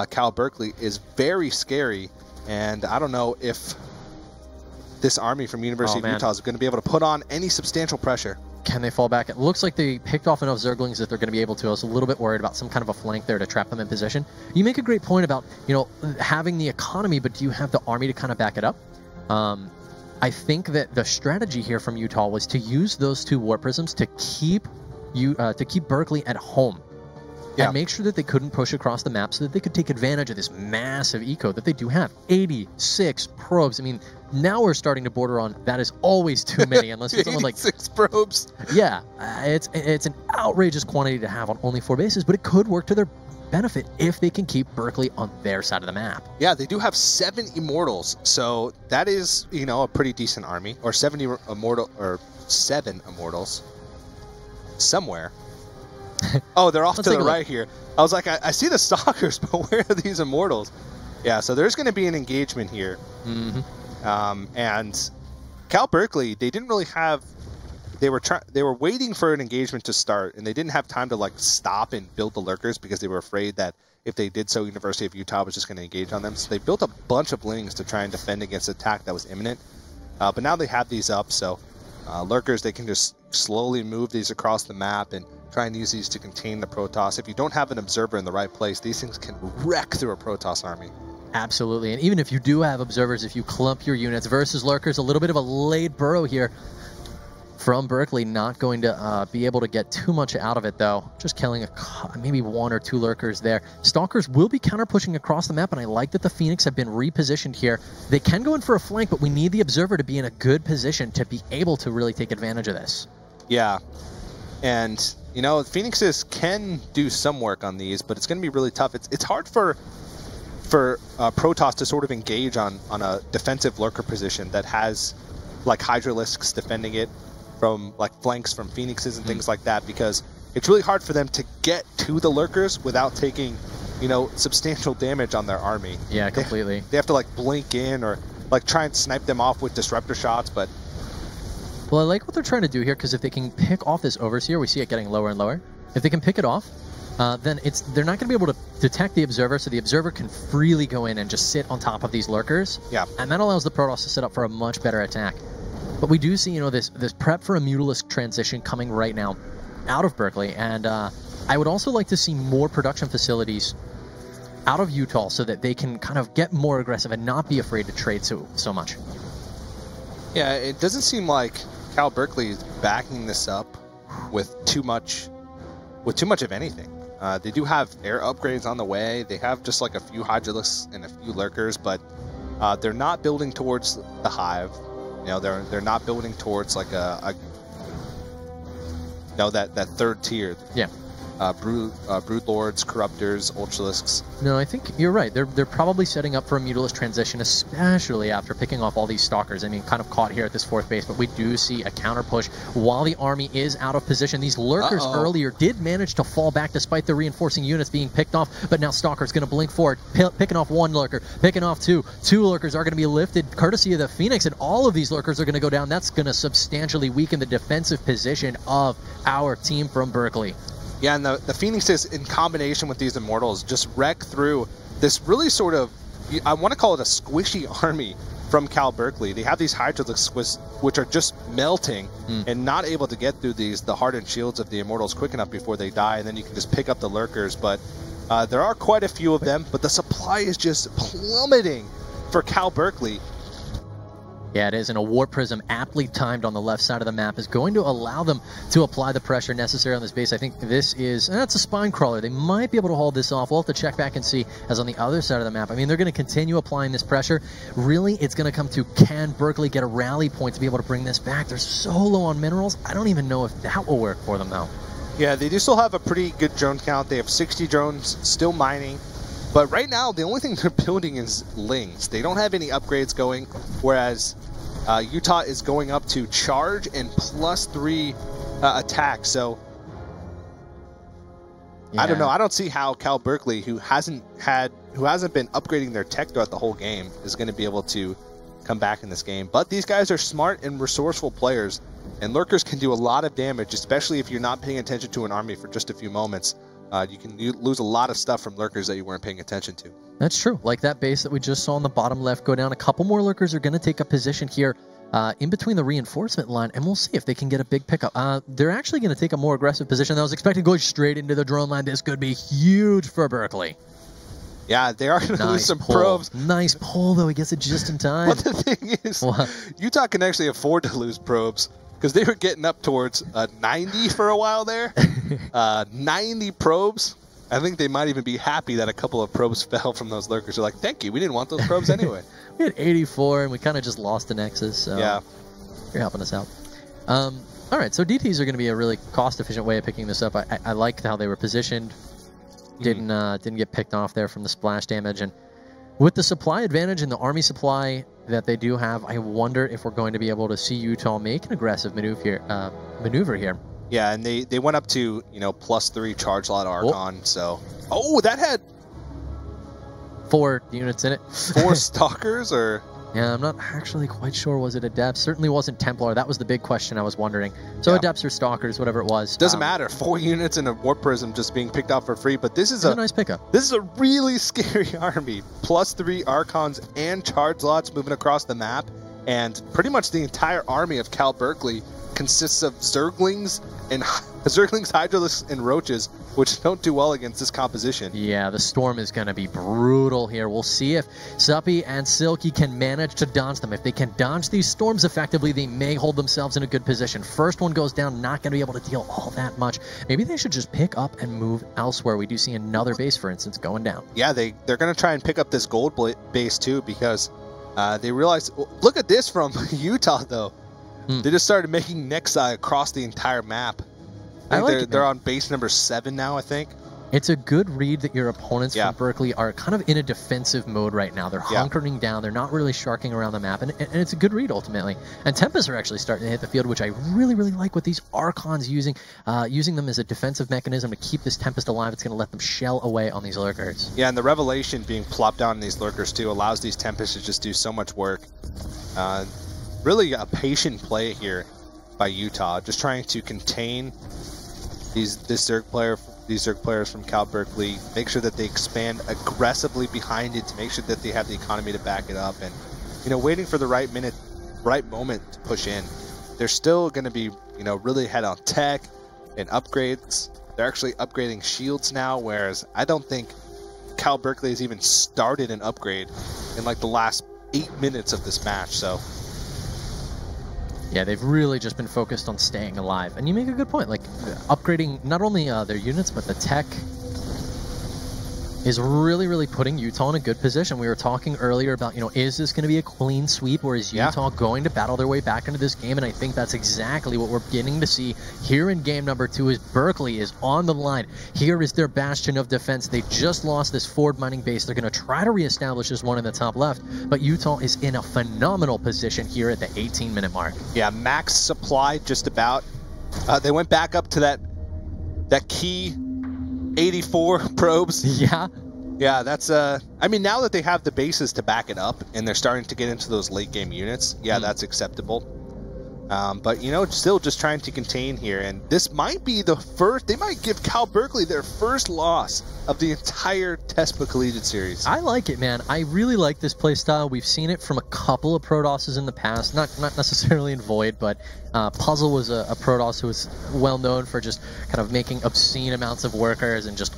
Cal Berkeley is very scary. And I don't know if this army from University of Utah is going to be able to put on any substantial pressure. Can they fall back? It looks like they picked off enough Zerglings that they're going to be able to. I was a little bit worried about some kind of a flank there to trap them in position. You make a great point about, having the economy, but do you have the army to kind of back it up? I think that the strategy here from Utah was to use those 2 War Prisms to keep Berkeley at home. Yeah. And make sure that they couldn't push across the map so that they could take advantage of this massive eco that they do have. 86 probes. I mean, now we're starting to border on that is always too many unless it's someone like 6 probes. Yeah, it's an outrageous quantity to have on only 4 bases, but it could work to their benefit if they can keep Berkeley on their side of the map. Yeah, they do have 7 Immortals, so that is, a pretty decent army, or 7 Immortals somewhere. Oh, they're off to the right here. I was like, I see the Stalkers, but where are these Immortals? Yeah, so there's going to be an engagement here. And Cal Berkeley, they didn't really have... They were waiting for an engagement to start, and they didn't have time to stop and build the lurkers because they were afraid that if they did so, University of Utah was just going to engage on them. So they built a bunch of blings to try and defend against attack that was imminent. But now they have these up, so lurkers, they can just slowly move these across the map and try and use these to contain the Protoss. If you don't have an observer in the right place, these things can wreck through a Protoss army. Absolutely, and even if you do have observers, if you clump your units versus lurkers, a little bit of a late burrow here from Berkeley, not going to be able to get too much out of it, though. Just killing maybe 1 or 2 lurkers there. Stalkers will be counter-pushing across the map, and I like that the Phoenix have been repositioned here. They can go in for a flank, but we need the observer to be in a good position to be able to really take advantage of this. Yeah, and, Phoenixes can do some work on these, but it's going to be really tough. It's hard for Protoss to sort of engage on a defensive lurker position that has, Hydralisks defending it, from flanks from Phoenixes and things like that, because it's really hard for them to get to the lurkers without taking, substantial damage on their army. Yeah, completely. They have to blink in or try and snipe them off with disruptor shots, but... Well, I like what they're trying to do here, because if they can pick off this overseer, we see it getting lower and lower. If they can pick it off, then they're not going to be able to detect the observer, so the observer can freely go in and just sit on top of these lurkers. Yeah. And that allows the Protoss to set up for a much better attack. But we do see, this prep for a Mutalisk transition coming right now out of Berkeley, and I would also like to see more production facilities out of Utah so that they can kind of get more aggressive and not be afraid to trade so much. Yeah, it doesn't seem like Cal Berkeley is backing this up with too much of anything. They do have air upgrades on the way. They have just a few Hydralisks and a few lurkers, but they're not building towards the hive. They're not building towards that 3rd tier. Yeah. Brood Lords, Corruptors, Ultralisks. No, I think you're right. They're probably setting up for a Mutalisk transition, especially after picking off all these Stalkers. I mean, kind of caught here at this 4th base, but we do see a counter push while the army is out of position. These lurkers earlier did manage to fall back despite the reinforcing units being picked off, but now Stalker's going to blink forward, picking off 1 lurker, picking off 2. 2 lurkers are going to be lifted courtesy of the Phoenix, and all of these lurkers are going to go down. That's going to substantially weaken the defensive position of our team from Berkeley. Yeah, and the Phoenixes, in combination with these Immortals, just wreck through this really sort of, I want to call it a squishy army from Cal Berkeley. They have these Hydralisks which are just melting and not able to get through the hardened shields of the Immortals quick enough before they die, and then you can just pick up the Lurkers. But there are quite a few of them, but the supply is just plummeting for Cal Berkeley. Yeah, it is, and a Warp Prism aptly timed on the left side of the map is going to allow them to apply the pressure necessary on this base. I think this is, that's a Spine Crawler. They might be able to hold this off. We'll have to check back and see, as on the other side of the map. I mean, they're going to continue applying this pressure. Really, it's going to come to, can Berkeley get a rally point to be able to bring this back? They're so low on minerals. I don't even know if that will work for them, though. Yeah, they do still have a pretty good drone count. They have 60 drones still mining. But right now, the only thing they're building is Lings. They don't have any upgrades going, whereas Utah is going up to charge and +3 attack. So yeah. I don't know. I don't see how Cal Berkeley, who hasn't been upgrading their tech throughout the whole game, is going to be able to come back in this game. But these guys are smart and resourceful players, and Lurkers can do a lot of damage, especially if you're not paying attention to an army for just a few moments. You can lose a lot of stuff from Lurkers that you weren't paying attention to. That's true. Like that base that we just saw on the bottom left go down. A couple more Lurkers are going to take a position here in between the reinforcement line, and we'll see if they can get a big pickup. They're actually going to take a more aggressive position than I was expecting, going straight into the drone line. This could be huge for Berkeley. Yeah, they are going to lose some probes. Nice pull, though. He gets it just in time. But the thing is, Utah can actually afford to lose probes, because they were getting up towards 90 for a while there. 90 probes. I think they might even be happy that a couple of probes fell from those Lurkers. They're like, thank you, we didn't want those probes anyway. We had 84, and we kind of just lost the Nexus, so yeah, you're helping us out. All right, so DTs are going to be a really cost-efficient way of picking this up. I liked how they were positioned. Didn't get picked off there from the splash damage, and with the supply advantage and the army supply that they do have, I wonder if we're going to be able to see Utah make an aggressive maneuver here. Yeah, and they went up to, +3 charge lot Archon, so... Oh, that had... 4 units in it. 4 Stalkers, or... Yeah, I'm not actually quite sure. Was it Adepts? Certainly wasn't Templar. That was the big question I was wondering. So yeah. Adepts or Stalkers, whatever it was. Doesn't matter. 4 units in a Warp Prism just being picked up for free, but this is a nice pickup. This is a really scary army. +3 Archons and charge lots moving across the map, and pretty much the entire army of Cal Berkeley consists of Zerglings, Hydralisks, and Roaches, which don't do well against this composition. Yeah, the storm is going to be brutal here. We'll see if Suppy and Silky can manage to dodge them. If they can dodge these storms effectively, they may hold themselves in a good position. First one goes down, not going to be able to deal all that much. Maybe they should just pick up and move elsewhere. We do see another base, for instance, going down. Yeah, they're going to try and pick up this gold base, too, because they realize... Look at this from Utah, though. They just started making Nexi across the entire map. They're on base number 7 now, I think. It's a good read that your opponents from Berkeley are kind of in a defensive mode right now. They're hunkering down. They're not really sharking around the map, and it's a good read ultimately. And Tempest are actually starting to hit the field, which I really, really like with these Archons using them as a defensive mechanism to keep this Tempest alive. It's going to let them shell away on these Lurkers. Yeah, and the Revelation being plopped down on these Lurkers too allows these Tempests to just do so much work. Really a patient play here by Utah, just trying to contain these Zerg players from Cal Berkeley, make sure that they expand aggressively behind it to make sure that they have the economy to back it up, and waiting for the right moment to push in. They're still going to be really ahead on tech and upgrades. They're actually upgrading shields now, whereas I don't think Cal Berkeley has even started an upgrade in like the last 8 minutes of this match. So yeah, they've really just been focused on staying alive. And you make a good point, like upgrading not only their units, but the tech is really, really putting Utah in a good position. We were talking earlier about, is this going to be a clean sweep, or is Utah going to battle their way back into this game? And I think that's exactly what we're beginning to see here in game number 2 is Berkeley is on the line. Here is their bastion of defense. They just lost this forward mining base. They're going to try to reestablish this one in the top left, but Utah is in a phenomenal position here at the 18-minute mark. Yeah, max supply just about. They went back up to that key 84 probes. Yeah, that's I mean, now that they have the bases to back it up and they're starting to get into those late game units, that's acceptable. But, you know, still just trying to contain here. And this might be the first, they might give Cal Berkeley their first loss of the entire Tespa Collegiate Series. I like it, man. I really like this play style. We've seen it from a couple of Protosses in the past, not necessarily in Void, but Puzzle was a Protoss who was well known for just kind of making obscene amounts of workers and just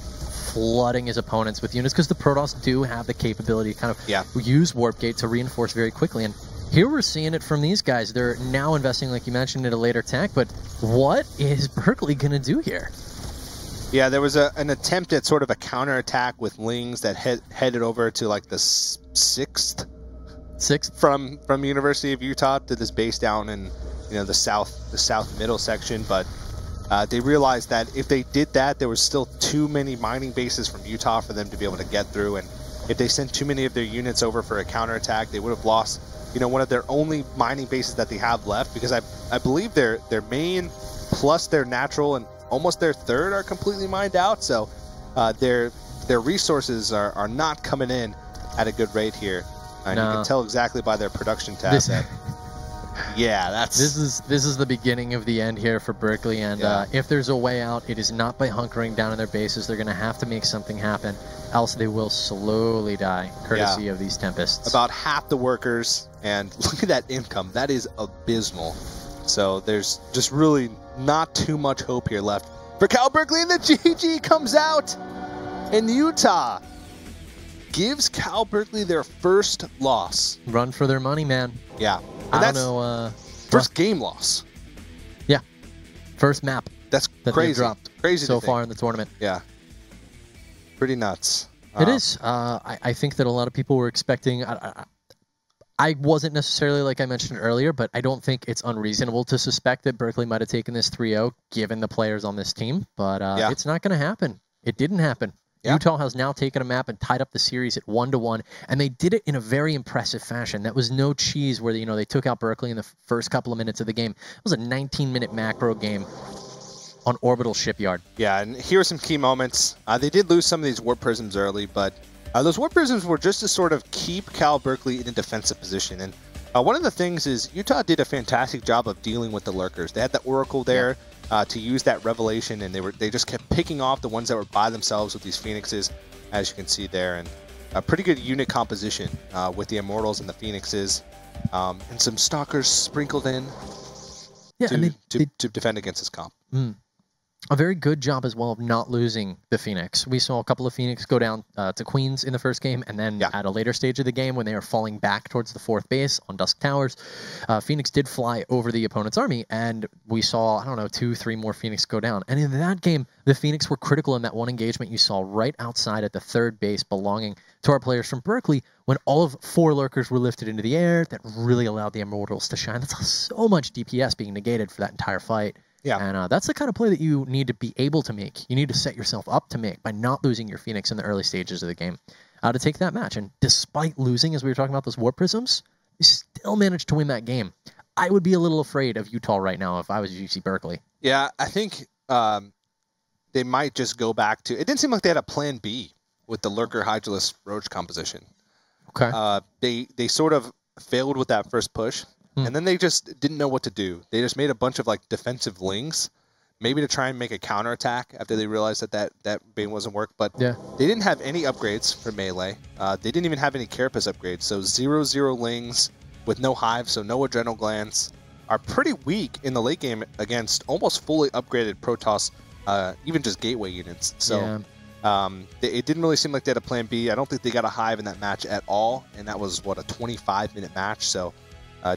flooding his opponents with units, because the Protoss do have the capability to kind of use Warp Gate to reinforce very quickly. And here we're seeing it from these guys. They're now investing, like you mentioned, in a later tech, but what is Berkeley going to do here? Yeah, there was an attempt at sort of a counterattack with Lings that headed over to like the sixth from University of Utah to this base down in, you know, the south middle section, but they realized that if they did that, there was still too many mining bases from Utah for them to be able to get through, and if they sent too many of their units over for a counterattack, they would have lost, you know, one of their only mining bases that they have left, because I believe their main plus their natural and almost their third are completely mined out, so their resources are not coming in at a good rate here, and you can tell exactly by their production tab that this is the beginning of the end here for Berkeley, and if there's a way out, it is not by hunkering down in their bases. They're going to have to make something happen, else they will slowly die, courtesy of these Tempests. About half the workers, and look at that income. That is abysmal. So there's just really not too much hope here left for Cal Berkeley, and the GG comes out, and Utah gives Cal Berkeley their first loss. Run for their money, man. Yeah. And I don't know. First game loss. Yeah. First map. That's crazy. Dropped crazy so far in the tournament. Yeah. Pretty nuts. It is. I think that a lot of people were expecting. I wasn't necessarily, like I mentioned earlier, but I don't think it's unreasonable to suspect that Berkeley might have taken this 3-0 given the players on this team. But it's not going to happen. It didn't happen. Yeah. Utah has now taken a map and tied up the series at 1-1, and they did it in a very impressive fashion. That was no cheese where they took out Berkeley in the first couple of minutes of the game. It was a 19-minute macro game on Orbital Shipyard. Yeah, and here are some key moments. They did lose some of these Warp Prisms early, but those Warp Prisms were just to sort of keep Cal Berkeley in a defensive position. And one of the things is Utah did a fantastic job of dealing with the Lurkers. They had the Oracle there. Yeah. To use that Revelation, and they just kept picking off the ones that were by themselves with these Phoenixes, as you can see there, and a pretty good unit composition with the Immortals and the Phoenixes, and some Stalkers sprinkled in to defend against this comp. A very good job as well of not losing the Phoenix. We saw a couple of Phoenix go down to Queens in the first game, and then at a later stage of the game when they were falling back towards the fourth base on Dusk Towers, Phoenix did fly over the opponent's army, and we saw, I don't know, 2-3 more Phoenix go down. And in that game, the Phoenix were critical in that one engagement you saw right outside at the third base belonging to our players from Berkeley, when all of 4 Lurkers were lifted into the air. That really allowed the Immortals to shine. That's so much DPS being negated for that entire fight. Yeah, and that's the kind of play that you need to be able to make. You need to set yourself up to make by not losing your Phoenix in the early stages of the game to take that match. And despite losing, as we were talking about those Warp Prisms, you still managed to win that game. I would be a little afraid of Utah right now if I was UC Berkeley. Yeah, I think they might just go back to... It didn't seem like they had a plan B with the Lurker Hydralisk Roach composition. Okay. They sort of failed with that first push. And then they just didn't know what to do. They just made a bunch of like defensive Lings, maybe to try and make a counterattack after they realized that Bane wasn't work. But they didn't have any upgrades for melee. They didn't even have any Carapace upgrades. So 0-0 Lings with no Hive, so no Adrenal Glands, are pretty weak in the late game against almost fully upgraded Protoss, even just gateway units. So it didn't really seem like they had a plan B. I don't think they got a Hive in that match at all. And that was, what, a 25-minute match. So...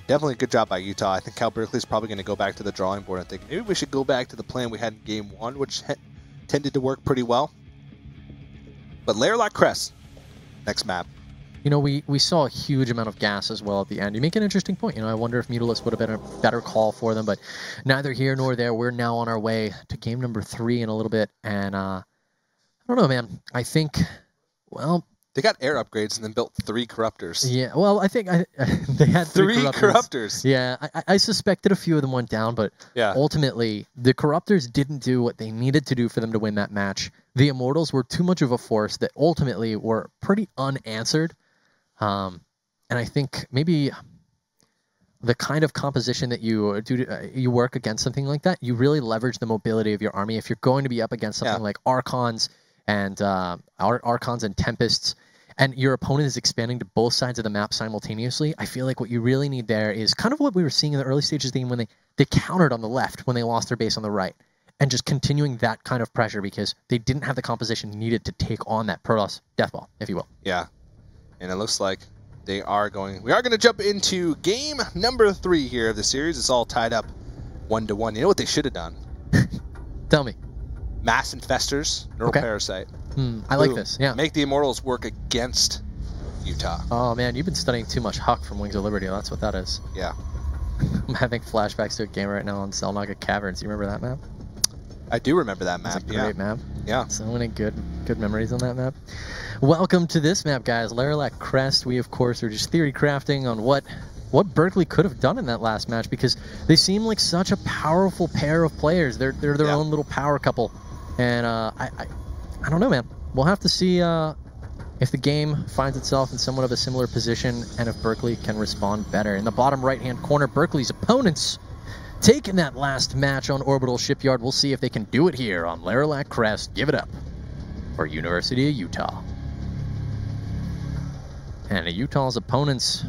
definitely a good job by Utah. I think Cal Berkeley is probably going to go back to the drawing board and think maybe we should go back to the plan we had in Game 1, which tended to work pretty well. But Lairlock Crest, next map. You know, we saw a huge amount of gas as well at the end. You make an interesting point. You know, I wonder if Mutalisk would have been a better call for them, but neither here nor there. We're now on our way to game number 3 in a little bit, and I don't know, man. I think, well... They got air upgrades and then built 3 Corruptors. Yeah, well, I think they had 3 Corruptors. Yeah, I suspected a few of them went down, but ultimately, the Corruptors didn't do what they needed to do for them to win that match. The Immortals were too much of a force that ultimately were pretty unanswered. And I think maybe the kind of composition that you do, you work against something like that, you really leverage the mobility of your army. If you're going to be up against something like Archons and Archons and Tempests, and your opponent is expanding to both sides of the map simultaneously, I feel like what you really need there is kind of what we were seeing in the early stages of the game when they countered on the left when they lost their base on the right, and just continuing that kind of pressure because they didn't have the composition needed to take on that Protoss deathball, if you will. Yeah, and it looks like we are going to jump into game number 3 here of the series. It's all tied up 1-1. You know what they should have done? Tell me. Mass Infestors, Neural Parasite. I like this, yeah. Make the Immortals work against Utah. Oh, man, you've been studying too much Huck from Wings of Liberty. That's what that is. Yeah. I'm having flashbacks to a game right now on Selnaga Caverns. You remember that map? I do remember that map. It's a great map. Yeah. So many good memories on that map. Welcome to this map, guys. Laralac Crest. We, of course, are just theory crafting on what Berkeley could have done in that last match because they seem like such a powerful pair of players. They're their own little power couple. And I don't know, man. We'll have to see if the game finds itself in somewhat of a similar position and if Berkeley can respond better. In the bottom right-hand corner, Berkeley's opponents taking that last match on Orbital Shipyard. We'll see if they can do it here on Laralac Crest. Give it up for University of Utah. And Utah's opponents,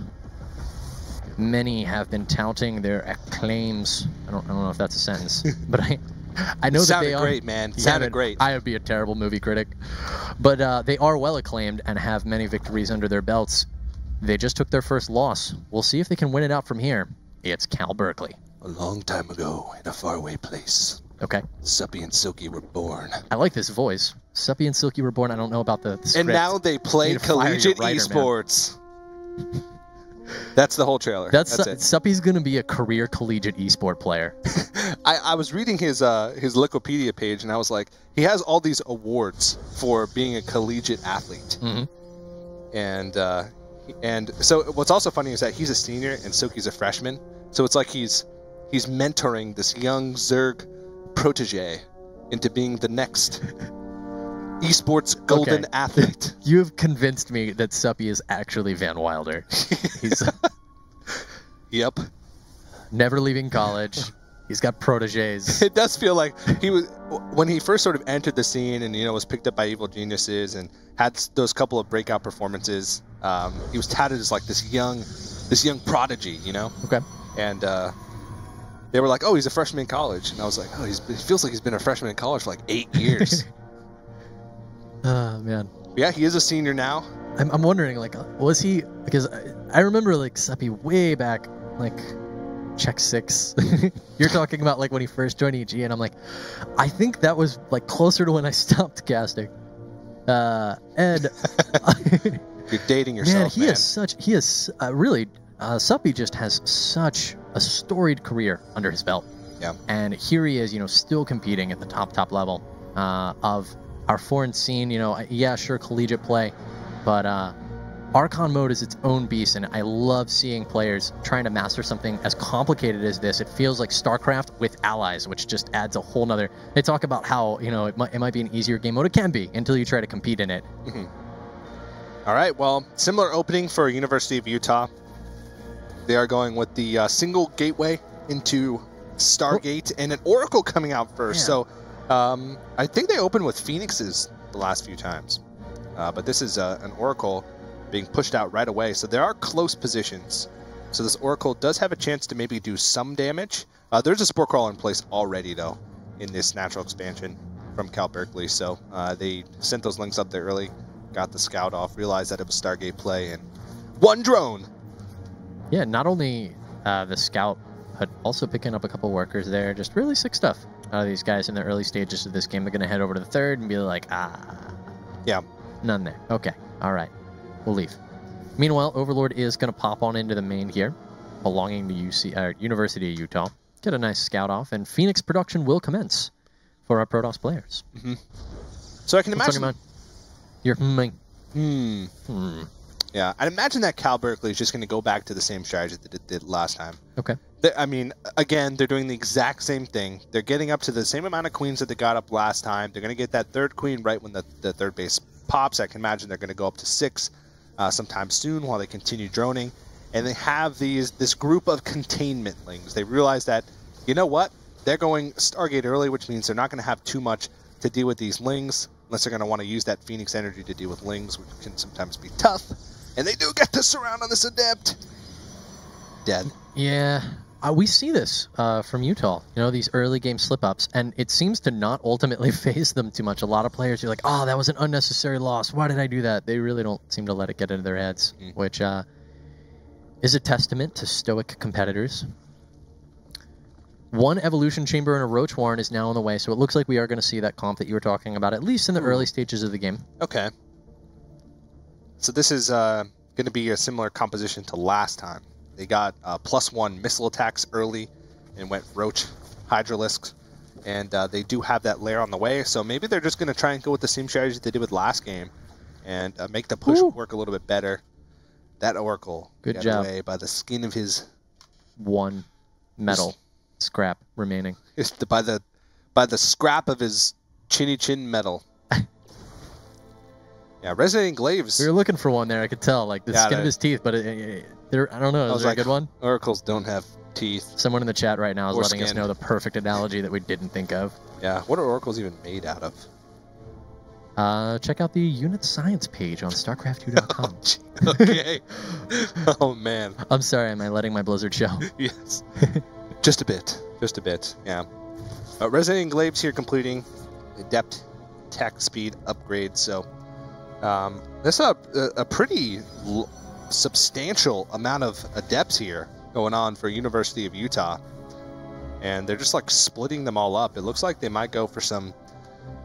many have been touting their acclaims. I don't know if that's a sentence, but I know that they are great, man. Sounded great. I would be a terrible movie critic, but they are well acclaimed and have many victories under their belts. They just took their first loss. We'll see if they can win it out from here. It's Cal Berkeley. A long time ago, in a faraway place. Okay. Suppy and Silky were born. I like this voice. Suppy and Silky were born. I don't know about the script. And now they play collegiate esports. That's the whole trailer. That's it. Suppy's going to be a career collegiate esport player. I was reading his Wikipedia page, and I was like, he has all these awards for being a collegiate athlete. And so what's also funny is that he's a senior and Silky's a freshman. So it's like he's mentoring this young Zerg protege into being the next esports golden athlete. You have convinced me that Suppy is actually Van Wilder. He's Yep. Never leaving college. He's got proteges. It does feel like he was, when he first sort of entered the scene and, was picked up by Evil Geniuses and had those couple of breakout performances, he was touted as like this young prodigy, Okay. And they were like, oh, he's a freshman in college. And I was like, oh, it feels like he's been a freshman in college for like 8 years. Oh, man. Yeah, he is a senior now. I'm wondering, like, was he... Because I remember, like, Suppy way back, like, Check 6. You're talking about, like, when he first joined EG, and I'm like, I think that was, like, closer to when I stopped casting. And... You're dating yourself, man. Suppy just has such a storied career under his belt. Yeah. And here he is, still competing at the top level of our foreign scene. Yeah, sure, collegiate play, but Archon Mode is its own beast, and I love seeing players trying to master something as complicated as this. It feels like Starcraft with allies, which just adds a whole nother... They talk about how, it might be an easier game mode. It can be, until you try to compete in it. All right, well, similar opening for University of Utah. They are going with the single gateway into Stargate and an Oracle coming out first. Yeah. So I think they opened with Phoenixes the last few times. But this is an Oracle being pushed out right away. So there are close positions. So this Oracle does have a chance to maybe do some damage. There's a Spore Crawler in place already, though, in this natural expansion from Cal Berkeley. So they sent those links up there early, got the scout off, realized that it was Stargate play, and one drone. Yeah, not only the scout, but also picking up a couple workers there. Just really sick stuff out of these guys in the early stages of this game. They're going to head over to the third and be like, yeah, none there. Okay, all right, we'll leave. Meanwhile, Overlord is going to pop on into the main here, belonging to University of Utah. Get a nice scout off, and Phoenix production will commence for our Protoss players. So I can imagine... Yeah, I'd imagine that Cal Berkeley is just going to go back to the same strategy that it did last time. Okay. Again, they're doing the exact same thing. They're getting up to the same amount of queens that they got up last time. They're going to get that third queen right when the third base pops. I can imagine they're going to go up to 6 sometime soon while they continue droning. and they have this group of containment lings. They realize that, you know what? They're going Stargate early, which means they're not going to have too much to deal with these lings, unless they're going to want to use that Phoenix energy to deal with lings, which can sometimes be tough. And they do get the surround on this Adept. Dead. Yeah. We see this from Utah, you know, these early game slip-ups, and it seems to not ultimately phase them too much. A lot of players are like, oh, that was an unnecessary loss. Why did I do that? They really don't seem to let it get into their heads, which is a testament to stoic competitors. One evolution chamber and a roach warren is now on the way, so it looks like we are going to see that comp that you were talking about, at least in the early stages of the game. Okay. So this is going to be a similar composition to last time. They got +1 missile attacks early and went roach hydralisks, and they do have that lair on the way, so maybe they're just going to try and go with the same strategy they did with last game and make the push work a little bit better. That Oracle got away by the skin of his... One metal scrap remaining. By the scrap of his chinny chin metal. Yeah, Resident Glaives. We were looking for one there, I could tell. Like, the skin of his teeth, but I don't know, is there a good one? Oracles don't have teeth. Someone in the chat right now is letting us know the perfect analogy that we didn't think of. Yeah, what are Oracles even made out of? Check out the unit science page on StarCraft2.com. Okay. Oh, man. I'm sorry, am I letting my Blizzard show? Yes. Just a bit. Just a bit, yeah. Resident Glaives here completing Adept Tech Speed upgrade, so... This is a pretty substantial amount of adepts here going on for University of Utah, and they're just like splitting them all up. It looks like they might go for some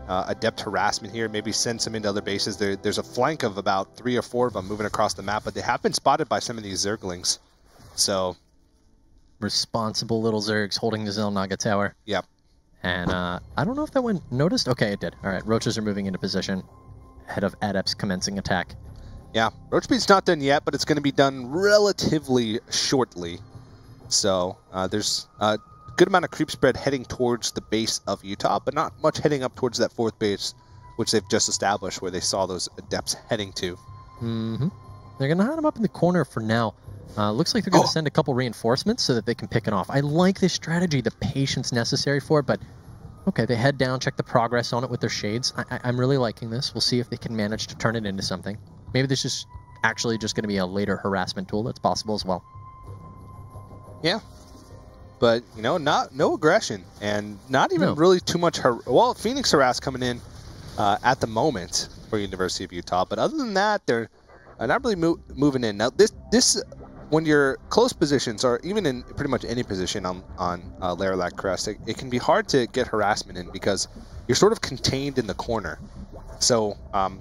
adept harassment here, maybe send some into other bases. There's a flank of about 3 or 4 of them moving across the map, but they have been spotted by some of these Zerglings. So responsible little Zergs holding the Zelnaga Tower. Yep. And I don't know if that went noticed. Okay, it did. All right, Roaches are moving into position ahead of Adepts commencing attack. Yeah, Roach Speed's not done yet, but it's going to be done relatively shortly. So there's a good amount of creep spread heading towards the base of Utah, but not much heading up towards that 4th base, which they've just established, where they saw those Adepts heading to. Mm-hmm. They're going to hide them up in the corner for now. Looks like they're going to send a couple reinforcements so that they can pick it off. I like this strategy, the patience necessary for it, but okay, they head down, check the progress on it with their shades. I'm really liking this. We'll see if they can manage to turn it into something. Maybe this is actually just going to be a later harassment tool. That's possible as well. Yeah. But, you know, no aggression, and not even really too much... Well, Phoenix harass coming in at the moment for University of Utah, but other than that, they're not really moving in. Now, this when you're close positions, or even in pretty much any position on Laralac Crest, it can be hard to get harassment in because you're sort of contained in the corner. So,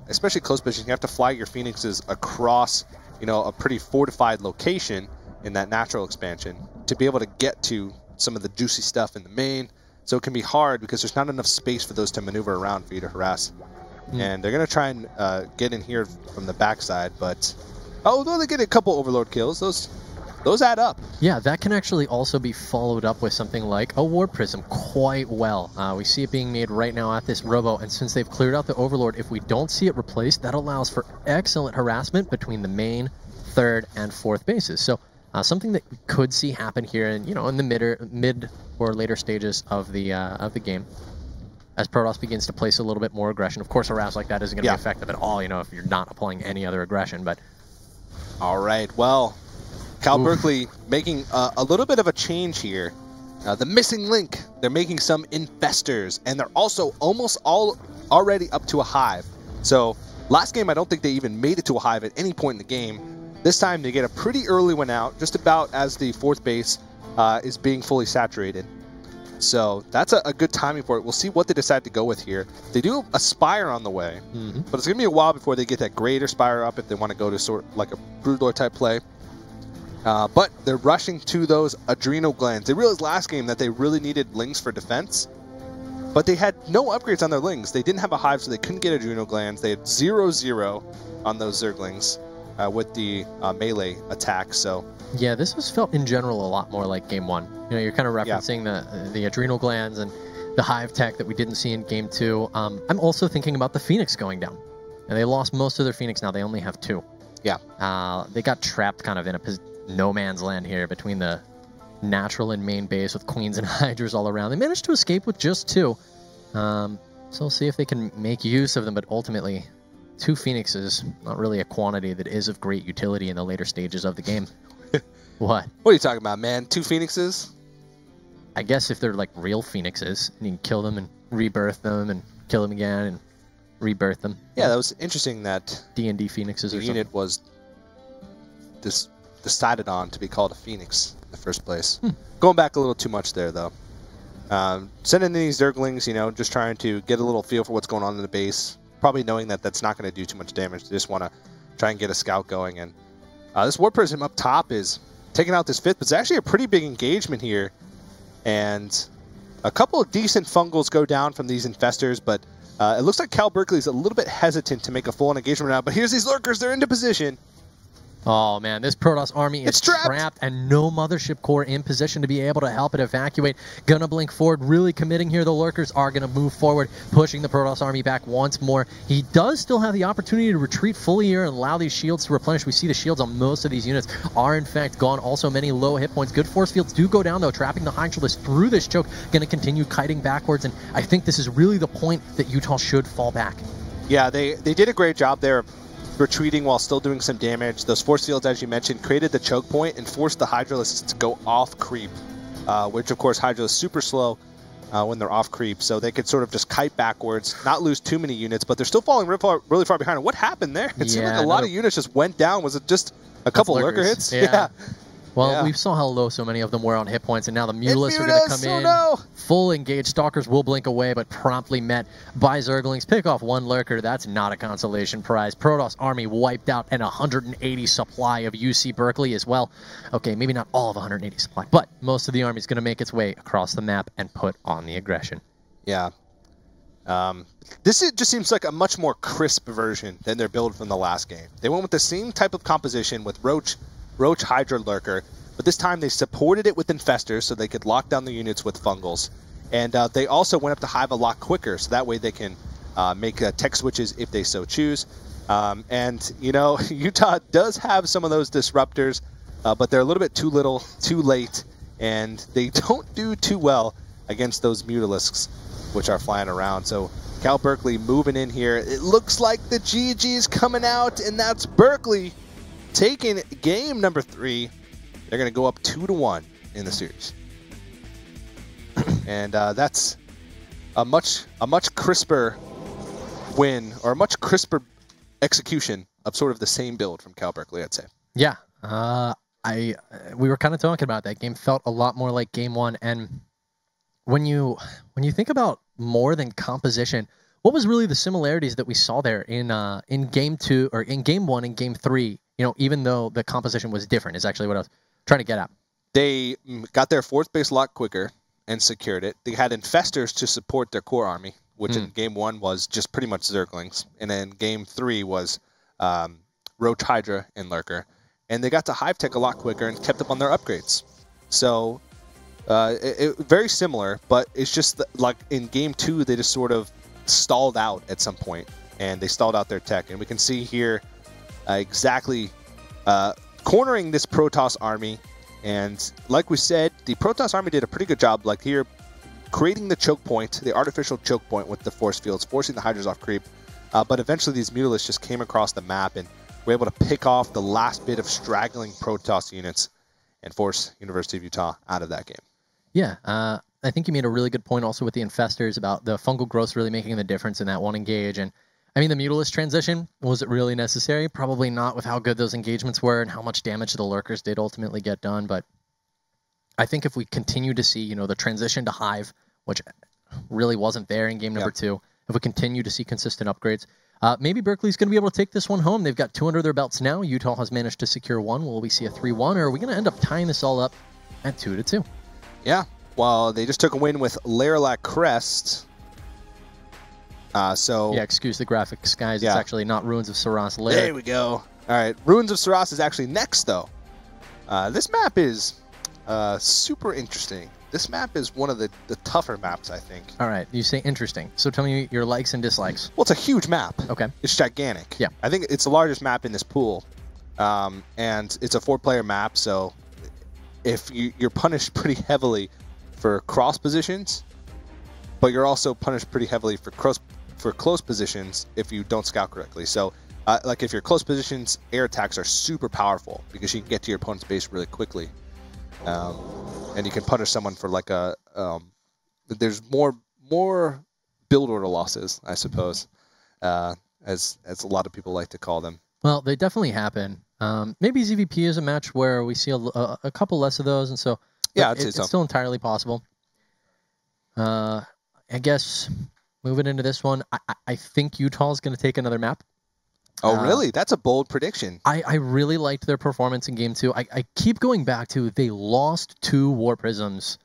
especially close position, you have to fly your Phoenixes across, you know, a pretty fortified location in that natural expansion to be able to get to some of the juicy stuff in the main. So it can be hard because there's not enough space for those to maneuver around for you to harass. And they're going to try and get in here from the backside, but... Although they get a couple Overlord kills, those add up. Yeah, that can actually also be followed up with something like a War Prism quite well. We see it being made right now at this Robo, and since they've cleared out the Overlord, if we don't see it replaced, that allows for excellent harassment between the main, 3rd, and 4th bases. So something that we could see happen here in, you know, in the mid or later stages of the game. As Protoss begins to place a little bit more aggression. Of course, harass like that isn't going to be effective at all, you know, if you're not applying any other aggression, but... All right, well, Cal Berkeley making a little bit of a change here. The missing link, they're making some infestors, and they're also almost all already up to a hive. So last game, I don't think they even made it to a hive at any point in the game. This time, they get a pretty early one out, just about as the 4th base is being fully saturated. So that's a good timing for it. We'll see what they decide to go with here. They do a Spire on the way, but it's going to be a while before they get that Greater Spire up if they want to go to sort of like a Broodlord type play. But they're rushing to those Adrenal Glands. They realized last game that they really needed Lings for defense, but they had no upgrades on their Lings. They didn't have a Hive, so they couldn't get Adrenal Glands. They had 0-0 on those Zerglings with the melee attack, so... Yeah, this was felt in general a lot more like Game 1. You know, you're kind of referencing the Adrenal Glands and the Hive tech that we didn't see in Game 2. I'm also thinking about the Phoenix going down. And they lost most of their Phoenix now. They only have 2. Yeah. They got trapped kind of in a no man's land here between the natural and main base with queens and hydras all around. They managed to escape with just 2. So we'll see if they can make use of them, but ultimately 2 Phoenixes, not really a quantity that is of great utility in the later stages of the game. What? What are you talking about, man? 2 Phoenixes? I guess if they're like real Phoenixes, and you can kill them and rebirth them and kill them again and rebirth them. Yeah, that was interesting that D&D Phoenixes or something. The unit was decided on to be called a Phoenix in the first place. Going back a little too much there, though. Sending in these Zerglings, you know, just trying to get a little feel for what's going on in the base. Probably knowing that that's not going to do too much damage. They just want to try and get a scout going. And this War Prism up top is taking out this 5th, but it's actually a pretty big engagement here. And a couple of decent fungals go down from these infestors, but it looks like Cal Berkeley's a little bit hesitant to make a full engagement now. But here's these lurkers. They're into position. Oh, man, this Protoss army is trapped and no Mothership Core in position to be able to help it evacuate. Gonna blink forward, really committing here. The Lurkers are going to move forward, pushing the Protoss army back once more. He does still have the opportunity to retreat fully here and allow these shields to replenish. We see the shields on most of these units are, in fact, gone. Also, many low hit points. Good force fields do go down, though, trapping the Hydralisk through this choke. Going to continue kiting backwards, and I think this is really the point that Utah should fall back. Yeah, they did a great job there retreating while still doing some damage. Those force fields, as you mentioned, created the choke point and forced the Hydralisks to go off creep, which, of course, Hydra is super slow when they're off creep, so they could sort of just kite backwards, not lose too many units, but they're still falling really far behind. What happened there? It seemed like a lot of units just went down. Was it just a couple lurker hits? Yeah. Well, we saw how low so many of them were on hit points, and now the Mutalisks are going to come in. Full engaged. Stalkers will blink away, but promptly met by Zerglings. Pick off 1 lurker. That's not a consolation prize. Protoss army wiped out, and 180 supply of UC Berkeley as well. Okay, maybe not all of 180 supply, but most of the army is going to make its way across the map and put on the aggression. Yeah. This just seems like a much more crisp version than their build from the last game. They went with the same type of composition with Roach Hydra Lurker, but this time they supported it with Infestors so they could lock down the units with Fungals. And they also went up to Hive a lot quicker, so that way they can make tech switches if they so choose. And, you know, Utah does have some of those disruptors, but they're a little bit too little, too late, and they don't do too well against those Mutalisks, which are flying around. So Cal Berkeley moving in here. It looks like the GG's coming out, and that's Berkeley taking game number 3. They're going to go up 2-1 in the series. And that's a much crisper win, or a much crisper execution of sort of the same build from Cal Berkeley, I'd say. Yeah. We were kind of talking about that. Game felt a lot more like game 1, and when you think about more than composition, what was really the similarities that we saw there in game 2 or in game 1 and game 3? You know, even though the composition was different, is actually what I was trying to get at. They got their 4th base a lot quicker and secured it. They had Infestors to support their core army, which in game 1 was just pretty much Zerglings, and then game 3 was Roach Hydra and Lurker. And they got to Hive Tech a lot quicker and kept up on their upgrades. So very similar, but it's just like in game 2 they just sort of stalled out at some point, and they stalled out their tech. And we can see here exactly cornering this Protoss army. And like we said, the Protoss army did a pretty good job, like here, creating the choke point, the artificial choke point with the force fields, forcing the Hydras off creep. But eventually these Mutalisks just came across the map and were able to pick off the last bit of straggling Protoss units and force University of Utah out of that game. Yeah, I think you made a really good point also with the Infestors about the fungal growth really making the difference in that one engage. And I mean, the Mutalisk transition, was it really necessary? Probably not, with how good those engagements were and how much damage the Lurkers did ultimately get done. But I think if we continue to see, you know, the transition to Hive, which really wasn't there in game number 2, if we continue to see consistent upgrades, maybe Berkeley's going to be able to take this one home. They've got 2 under their belts now. Utah has managed to secure 1. Will we see a 3-1, or are we going to end up tying this all up at 2-2? Yeah, well, they just took a win with Lairlac Crest. Yeah, excuse the graphics, guys. It's actually not Ruins of Saras Lair. There we go. All right, Ruins of Saras is actually next, though. This map is super interesting. This map is one of the tougher maps, I think. All right, you say interesting. So tell me your likes and dislikes. Well, it's a huge map. Okay. It's gigantic. Yeah. I think it's the largest map in this pool. and it's a 4-player map, so if you're punished pretty heavily for cross positions, but you're also punished pretty heavily for close positions if you don't scout correctly. So, like if your close positions, air attacks are super powerful because you can get to your opponent's base really quickly, and you can punish someone for like a. There's more build order losses, I suppose, as a lot of people like to call them. Well, they definitely happen. Maybe ZVP is a match where we see a couple less of those, and so yeah, it's still entirely possible. I guess moving into this one, I think Utah is going to take another map. Oh, really? That's a bold prediction. I really liked their performance in Game 2. I keep going back to they lost 2 War Prisms,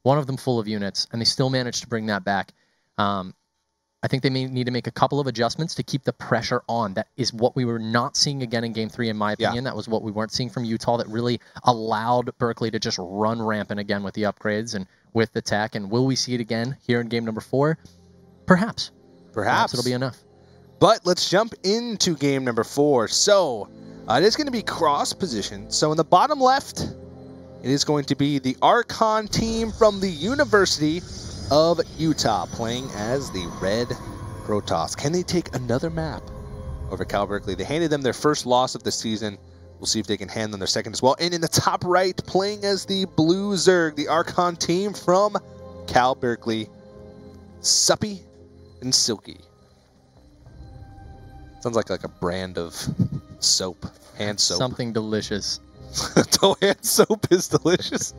one of them full of units, and they still managed to bring that back. I think they may need to make a couple of adjustments to keep the pressure on. That is what we were not seeing again in Game 3, in my opinion. Yeah. That was what we weren't seeing from Utah, that really allowed Berkeley to just run rampant again with the upgrades and with the tech. And will we see it again here in Game number 4? Perhaps. Perhaps it'll be enough. But let's jump into Game number 4. So it is going to be cross position. So in the bottom left, it is going to be the Archon team from the University of Utah playing as the Red Protoss. Can they take another map over Cal Berkeley? They handed them their first loss of the season. We'll see if they can hand them their second as well. And in the top right, playing as the Blue Zerg, the Archon team from Cal Berkeley, Suppy and Silky. Sounds like a brand of soap, hand soap. Something delicious. Hand soap is delicious.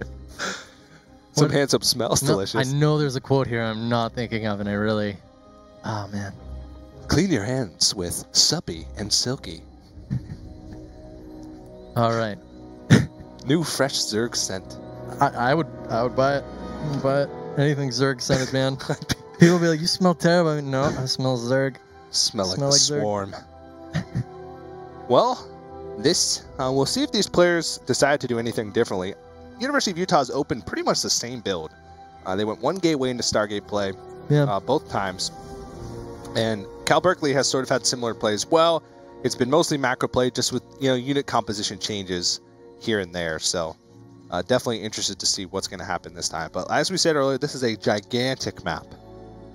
Some hand soap smells delicious. I know there's a quote here I'm not thinking of, and I really... Oh, man. Clean your hands with Suppy and Silky. All right. New fresh Zerg scent. I would buy it. Buy it. Anything Zerg scented, man. People be like, you smell terrible. I mean, no, I smell Zerg. Smell like the swarm. Well, we'll see if these players decide to do anything differently. University of Utah has opened pretty much the same build. They went 1 gateway into Stargate play both times. And Cal Berkeley has sort of had similar plays. Well, it's been mostly macro play, just with unit composition changes here and there. So definitely interested to see what's going to happen this time. But as we said earlier, this is a gigantic map.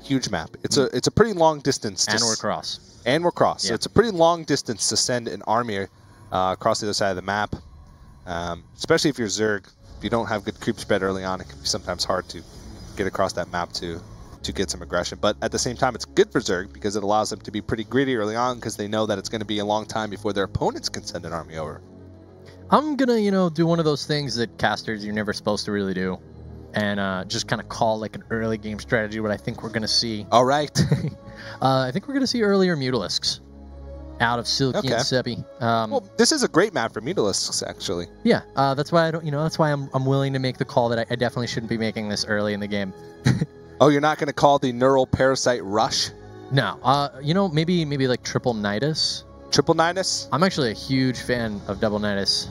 Huge map. It's a pretty long distance. And we're cross. And we're cross. Yeah. So it's a pretty long distance to send an army across the other side of the map. Especially if you're Zerg. If you don't have good creep spread early on, it can be sometimes hard to get across that map to get some aggression. But at the same time, it's good for Zerg because it allows them to be pretty greedy early on because they know that it's going to be a long time before their opponents can send an army over. I'm going to, do one of those things that casters you're never supposed to really do and just kind of call like an early game strategy, what I think we're going to see. All right. I think we're going to see earlier Mutalisks out of Silky and Seppi. Well, this is a great map for Mutalisks, actually. Yeah, that's why I don't. That's why I'm willing to make the call that I definitely shouldn't be making this early in the game. Oh, you're not going to call the Neural Parasite Rush? No. Maybe like Triple Nidus. Triple Nidus? I'm actually a huge fan of Double Nidus.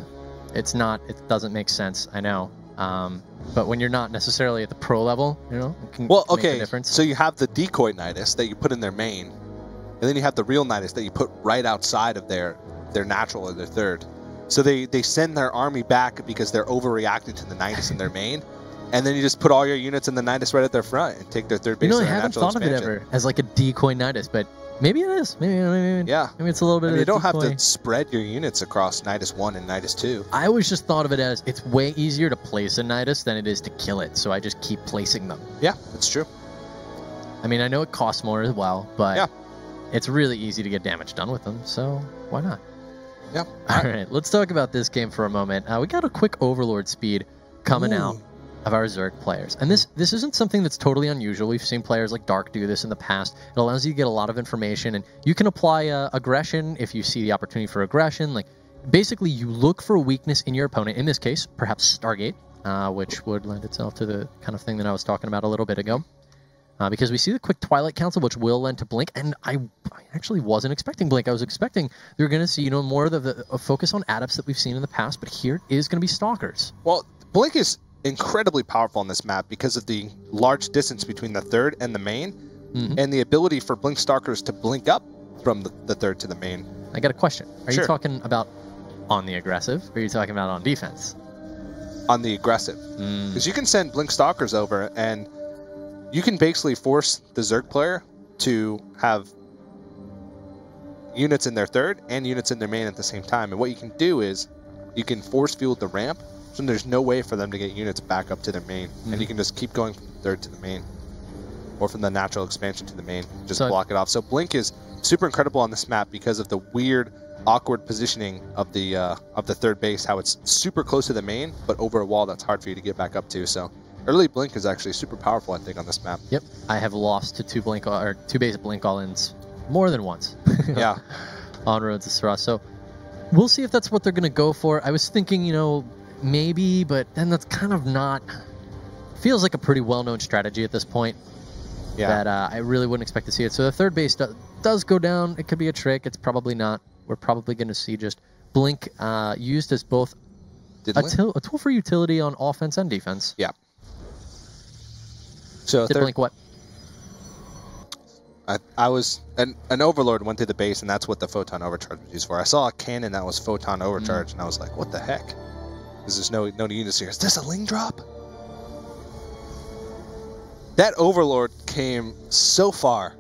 It doesn't make sense. I know. But when you're not necessarily at the pro level, it can make a difference. So you have the Decoy Nidus that you put in their main. And then you have the real Nidus that you put right outside of their natural or their third. So they send their army back because they're overreacting to the Nidus in their main. And then you just put all your units in the Nidus right at their front and take their third base. I haven't thought of it ever as like a decoy Nidus, but maybe it is. Maybe it's a little bit of a you don't decoy. have to spread your units across Nidus 1 and Nidus 2. I always just thought of it as it's way easier to place a Nidus than it is to kill it, so I just keep placing them. Yeah, that's true. I mean, I know it costs more as well, but it's really easy to get damage done with them, so why not? Yeah. All right, let's talk about this game for a moment. We got a quick Overlord speed coming out of our Zerg players. And this isn't something that's totally unusual. We've seen players like Dark do this in the past. It allows you to get a lot of information, and you can apply aggression if you see the opportunity for aggression. Like, basically, you look for a weakness in your opponent. In this case, perhaps Stargate, which would lend itself to the kind of thing that I was talking about a little bit ago. Because we see the quick Twilight Council, which will lend to Blink, and I actually wasn't expecting Blink. I was expecting we were going to see more of the focus on adepts that we've seen in the past, but here is going to be Stalkers. Well, Blink is incredibly powerful on this map because of the large distance between the third and the main, and the ability for Blink Stalkers to blink up from the third to the main. I got a question. Are you talking about On the aggressive? Or are you talking about on defense? On the aggressive. Because you can send Blink Stalkers over, and you can basically force the Zerg player to have units in their third and units in their main at the same time. And what you can do is you can force field the ramp, so there's no way for them to get units back up to their main. And you can just keep going from the third to the main, or from the natural expansion to the main. Just block it off. So Blink is super incredible on this map because of the weird, awkward positioning of the third base, how it's super close to the main, but over a wall that's hard for you to get back up to. So early Blink is actually super powerful, I think, on this map. Yep, I have lost to two base Blink all-ins more than once. Yeah, on Road to Syrah. So we'll see if that's what they're going to go for. I was thinking, you know, maybe, but then that's kind of not. Feels like a pretty well-known strategy at this point. Yeah, that I really wouldn't expect to see it. So the third base does go down. It could be a trick. It's probably not. We're probably going to see just Blink used as both a tool for utility on offense and defense. Yeah. So Did Blink what? I was an Overlord went through the base, and that's what the Photon Overcharge was used for. I saw a cannon that was Photon Overcharge, and I was like, "What the heck?" Because there's no units here. Is this a Ling drop? That Overlord came so far.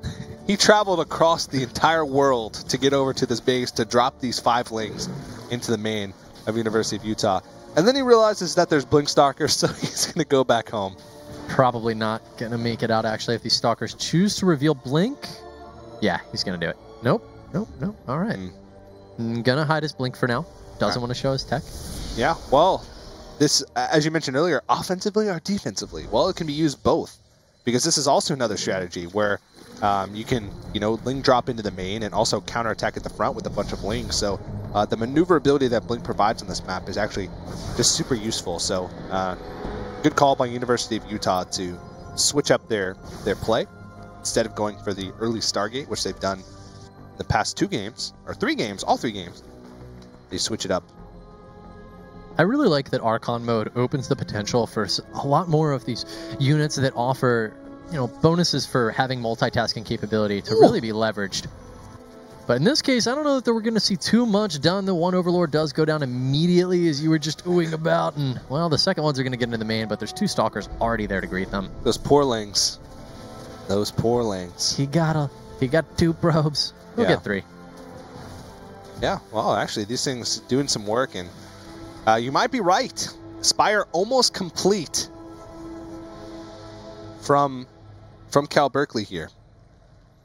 He traveled across the entire world to get over to this base to drop these 5 Lings into the main of University of Utah. And then he realizes that there's Blink Stalkers, so he's going to go back home. Probably not going to make it out, actually, if these Stalkers choose to reveal Blink. Yeah, he's going to do it. Nope. All right. Going to hide his Blink for now. Doesn't want to show his tech. Yeah, well, this, as you mentioned earlier, offensively or defensively? Well, it can be used both. Because this is also another strategy where you can, Ling drop into the main and also counterattack at the front with a bunch of Lings. So the maneuverability that Blink provides on this map is actually just super useful. So good call by University of Utah to switch up their play instead of going for the early Stargate, which they've done the past 2 games, or 3 games, all 3 games. They switch it up. I really like that Archon Mode opens the potential for a lot more of these units that offer, bonuses for having multitasking capability to really be leveraged. But in this case, I don't know that we're going to see too much done. The one Overlord does go down immediately, as you were just oohing about, and, well, the second ones are going to get into the main, but there's 2 Stalkers already there to greet them. Those poor Lings. Those poor Lings. He got 2 probes. He'll get 3. Yeah, well, actually, these things doing some work, and you might be right. Spire almost complete from Cal Berkeley here.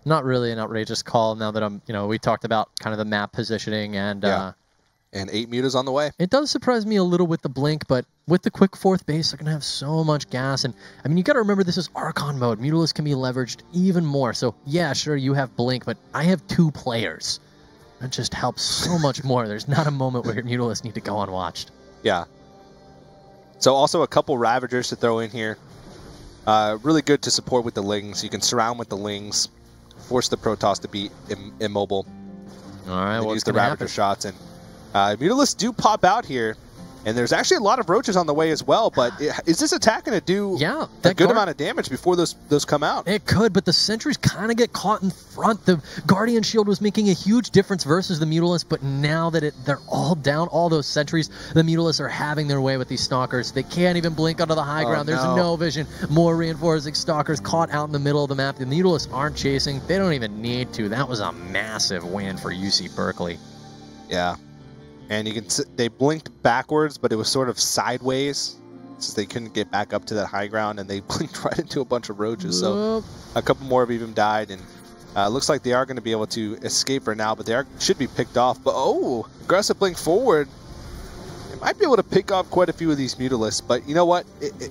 Not really an outrageous call now that we talked about kind of the map positioning and and 8 mutas on the way. It does surprise me a little with the Blink, but with the quick 4th base, they're going to have so much gas. And I mean, you got to remember this is Archon Mode. Mutalisk can be leveraged even more. So yeah, sure, you have Blink, but I have 2 players. That just helps so much more. There's not a moment where Mutalists need to go unwatched. Yeah. So also a couple Ravagers to throw in here. Really good to support with the Lings. You can surround with the Lings, force the Protoss to be immobile. All right, and use the Ravager shots. And Mutalists do pop out here. And there's actually a lot of Roaches on the way as well, but is this attack going to do a good amount of damage before those come out? It could, but the Sentries kind of get caught in front. The Guardian Shield was making a huge difference versus the Mutalists, but now that they're all down, all those Sentries, the Mutalists are having their way with these Stalkers. They can't even blink onto the high ground. There's no vision. More reinforcing Stalkers caught out in the middle of the map. The Mutalists aren't chasing. They don't even need to. That was a massive win for UC Berkeley. Yeah. And you can they blinked backwards, but it was sort of sideways, since they couldn't get back up to that high ground, and they blinked right into a bunch of Roaches. So a couple more of them died, and looks like they are going to be able to escape for now, but they should be picked off. But aggressive blink forward. They might be able to pick off quite a few of these Mutalists, but you know what?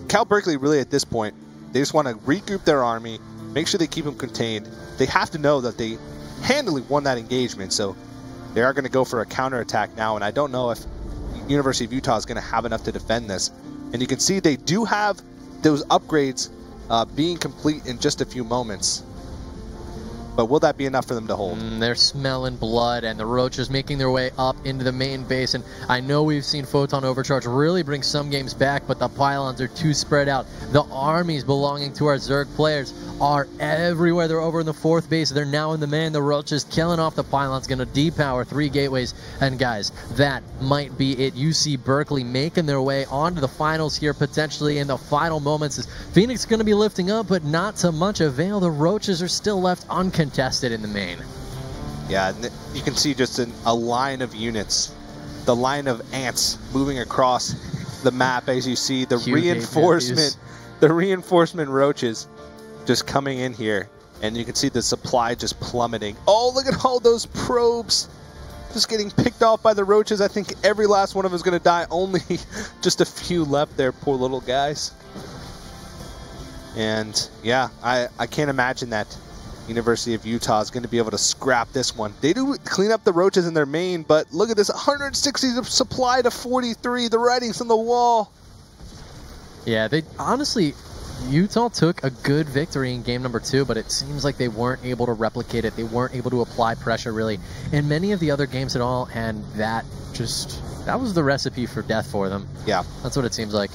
Cal Berkeley really at this point, they just want to regroup their army, make sure they keep them contained. They have to know that they handily won that engagement, so they are going to go for a counterattack now, and I don't know if University of Utah is going to have enough to defend this. And you can see they do have those upgrades being complete in just a few moments. But will that be enough for them to hold? They're smelling blood, and the Roaches making their way up into the main base. And I know we've seen Photon Overcharge really bring some games back, but the pylons are too spread out. The armies belonging to our Zerg players are everywhere. They're over in the 4th base. They're now in the main. The Roaches killing off the pylons, going to depower 3 gateways. And guys, that might be it. You see Berkeley making their way onto the finals here, potentially in the final moments. As Phoenix is going to be lifting up, but not to much avail. The Roaches are still left uncontested in the main. Yeah, you can see just a line of units, the line of ants moving across the map as you see the reinforcement Roaches just coming in here, and you can see the supply just plummeting. Oh, look at all those probes just getting picked off by the Roaches. I think every last one of them is going to die. Only just a few left there, poor little guys. And yeah, I can't imagine that University of Utah is going to be able to scrap this one. They do clean up the Roaches in their main, but look at this, 160 supply to 43. The writing's on the wall. Yeah, they honestly, Utah took a good victory in game number 2, but it seems like they weren't able to replicate it. They weren't able to apply pressure really in many of the other games at all, and that was the recipe for death for them. Yeah. That's what it seems like.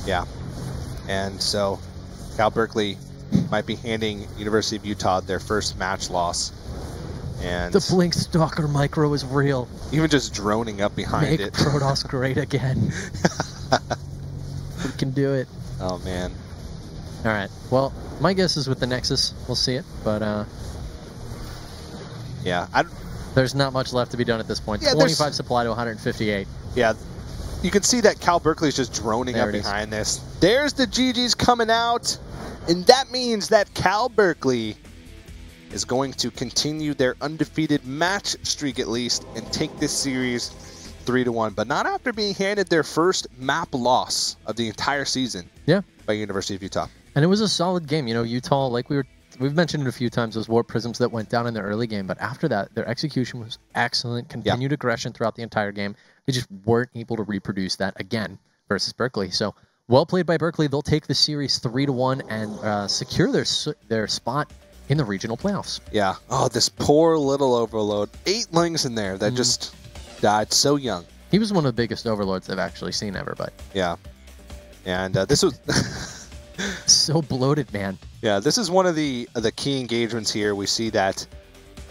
Yeah. And so Cal Berkeley might be handing University of Utah their first match loss. And the Blink Stalker micro is real. Even just droning up behind it. Make Protoss great again. We can do it. Oh, man. All right. Well, my guess is with the Nexus, we'll see it. But, yeah. There's not much left to be done at this point. Yeah, 25 supply to 158. Yeah. You can see that Cal Berkeley is just droning up behind this. There's the GGs coming out. And that means that Cal Berkeley is going to continue their undefeated match streak at least and take this series 3-1, but not after being handed their first map loss of the entire season. Yeah, by University of Utah. And it was a solid game. You know, Utah, like we've mentioned it a few times, those Warp Prisms that went down in the early game, but after that, their execution was excellent, continued aggression throughout the entire game. They just weren't able to reproduce that again versus Berkeley. So well played by Berkeley. They'll take the series 3-1 and secure their spot in the regional playoffs. Yeah. Oh, this poor little overload. 8 lings in there that just died so young. He was one of the biggest overlords I've actually seen ever, but yeah. And this was so bloated, man. Yeah, this is one of the key engagements here. We see that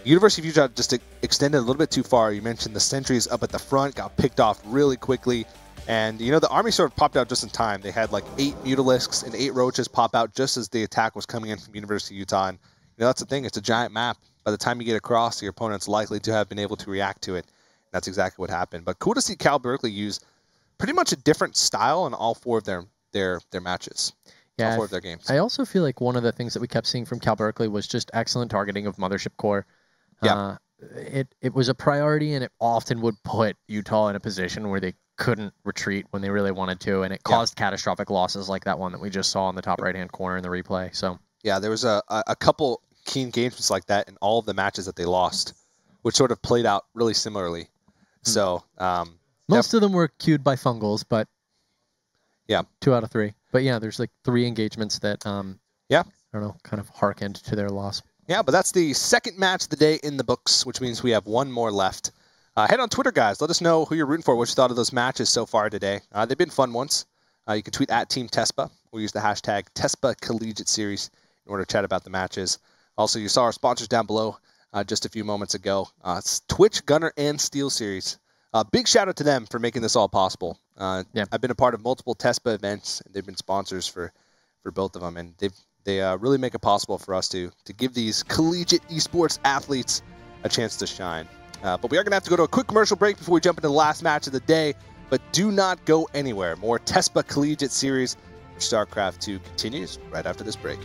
University of Utah just extended a little bit too far. You mentioned the sentries up at the front got picked off really quickly. And, you know, the army sort of popped out just in time. They had like 8 Mutalisks and 8 Roaches pop out just as the attack was coming in from University of Utah. And, you know, that's the thing. It's a giant map. By the time you get across, your opponent's likely to have been able to react to it. And that's exactly what happened. But cool to see Cal Berkeley use pretty much a different style in all 4 of their matches. Yeah, all 4 of their games. I also feel like one of the things that we kept seeing from Cal Berkeley was just excellent targeting of Mothership Core. Yeah. It was a priority, and it often would put Utah in a position where they couldn't retreat when they really wanted to, and it caused catastrophic losses like that one that we just saw in the top right-hand corner in the replay. So yeah, there was a couple key engagements like that in all of the matches that they lost, which sort of played out really similarly. So most of them were cued by fungals, but yeah, 2 out of 3. But yeah, there's like 3 engagements that I don't know, kind of hearkened to their loss. Yeah, but that's the second match of the day in the books, which means we have 1 more left. Head on Twitter, guys. Let us know who you're rooting for, what you thought of those matches so far today. They've been fun ones. You can tweet at Team Tespa or use the hashtag Tespa Collegiate Series in order to chat about the matches. Also, you saw our sponsors down below just a few moments ago. It's Twitch, Gunner, and Steel Series. Big shout out to them for making this all possible. I've been a part of multiple Tespa events, and they've been sponsors for both of them, and they really make it possible for us to give these collegiate esports athletes a chance to shine. But we are going to have to go to a quick commercial break before we jump into the last match of the day. But do not go anywhere. More Tespa Collegiate Series for StarCraft 2 continues right after this break.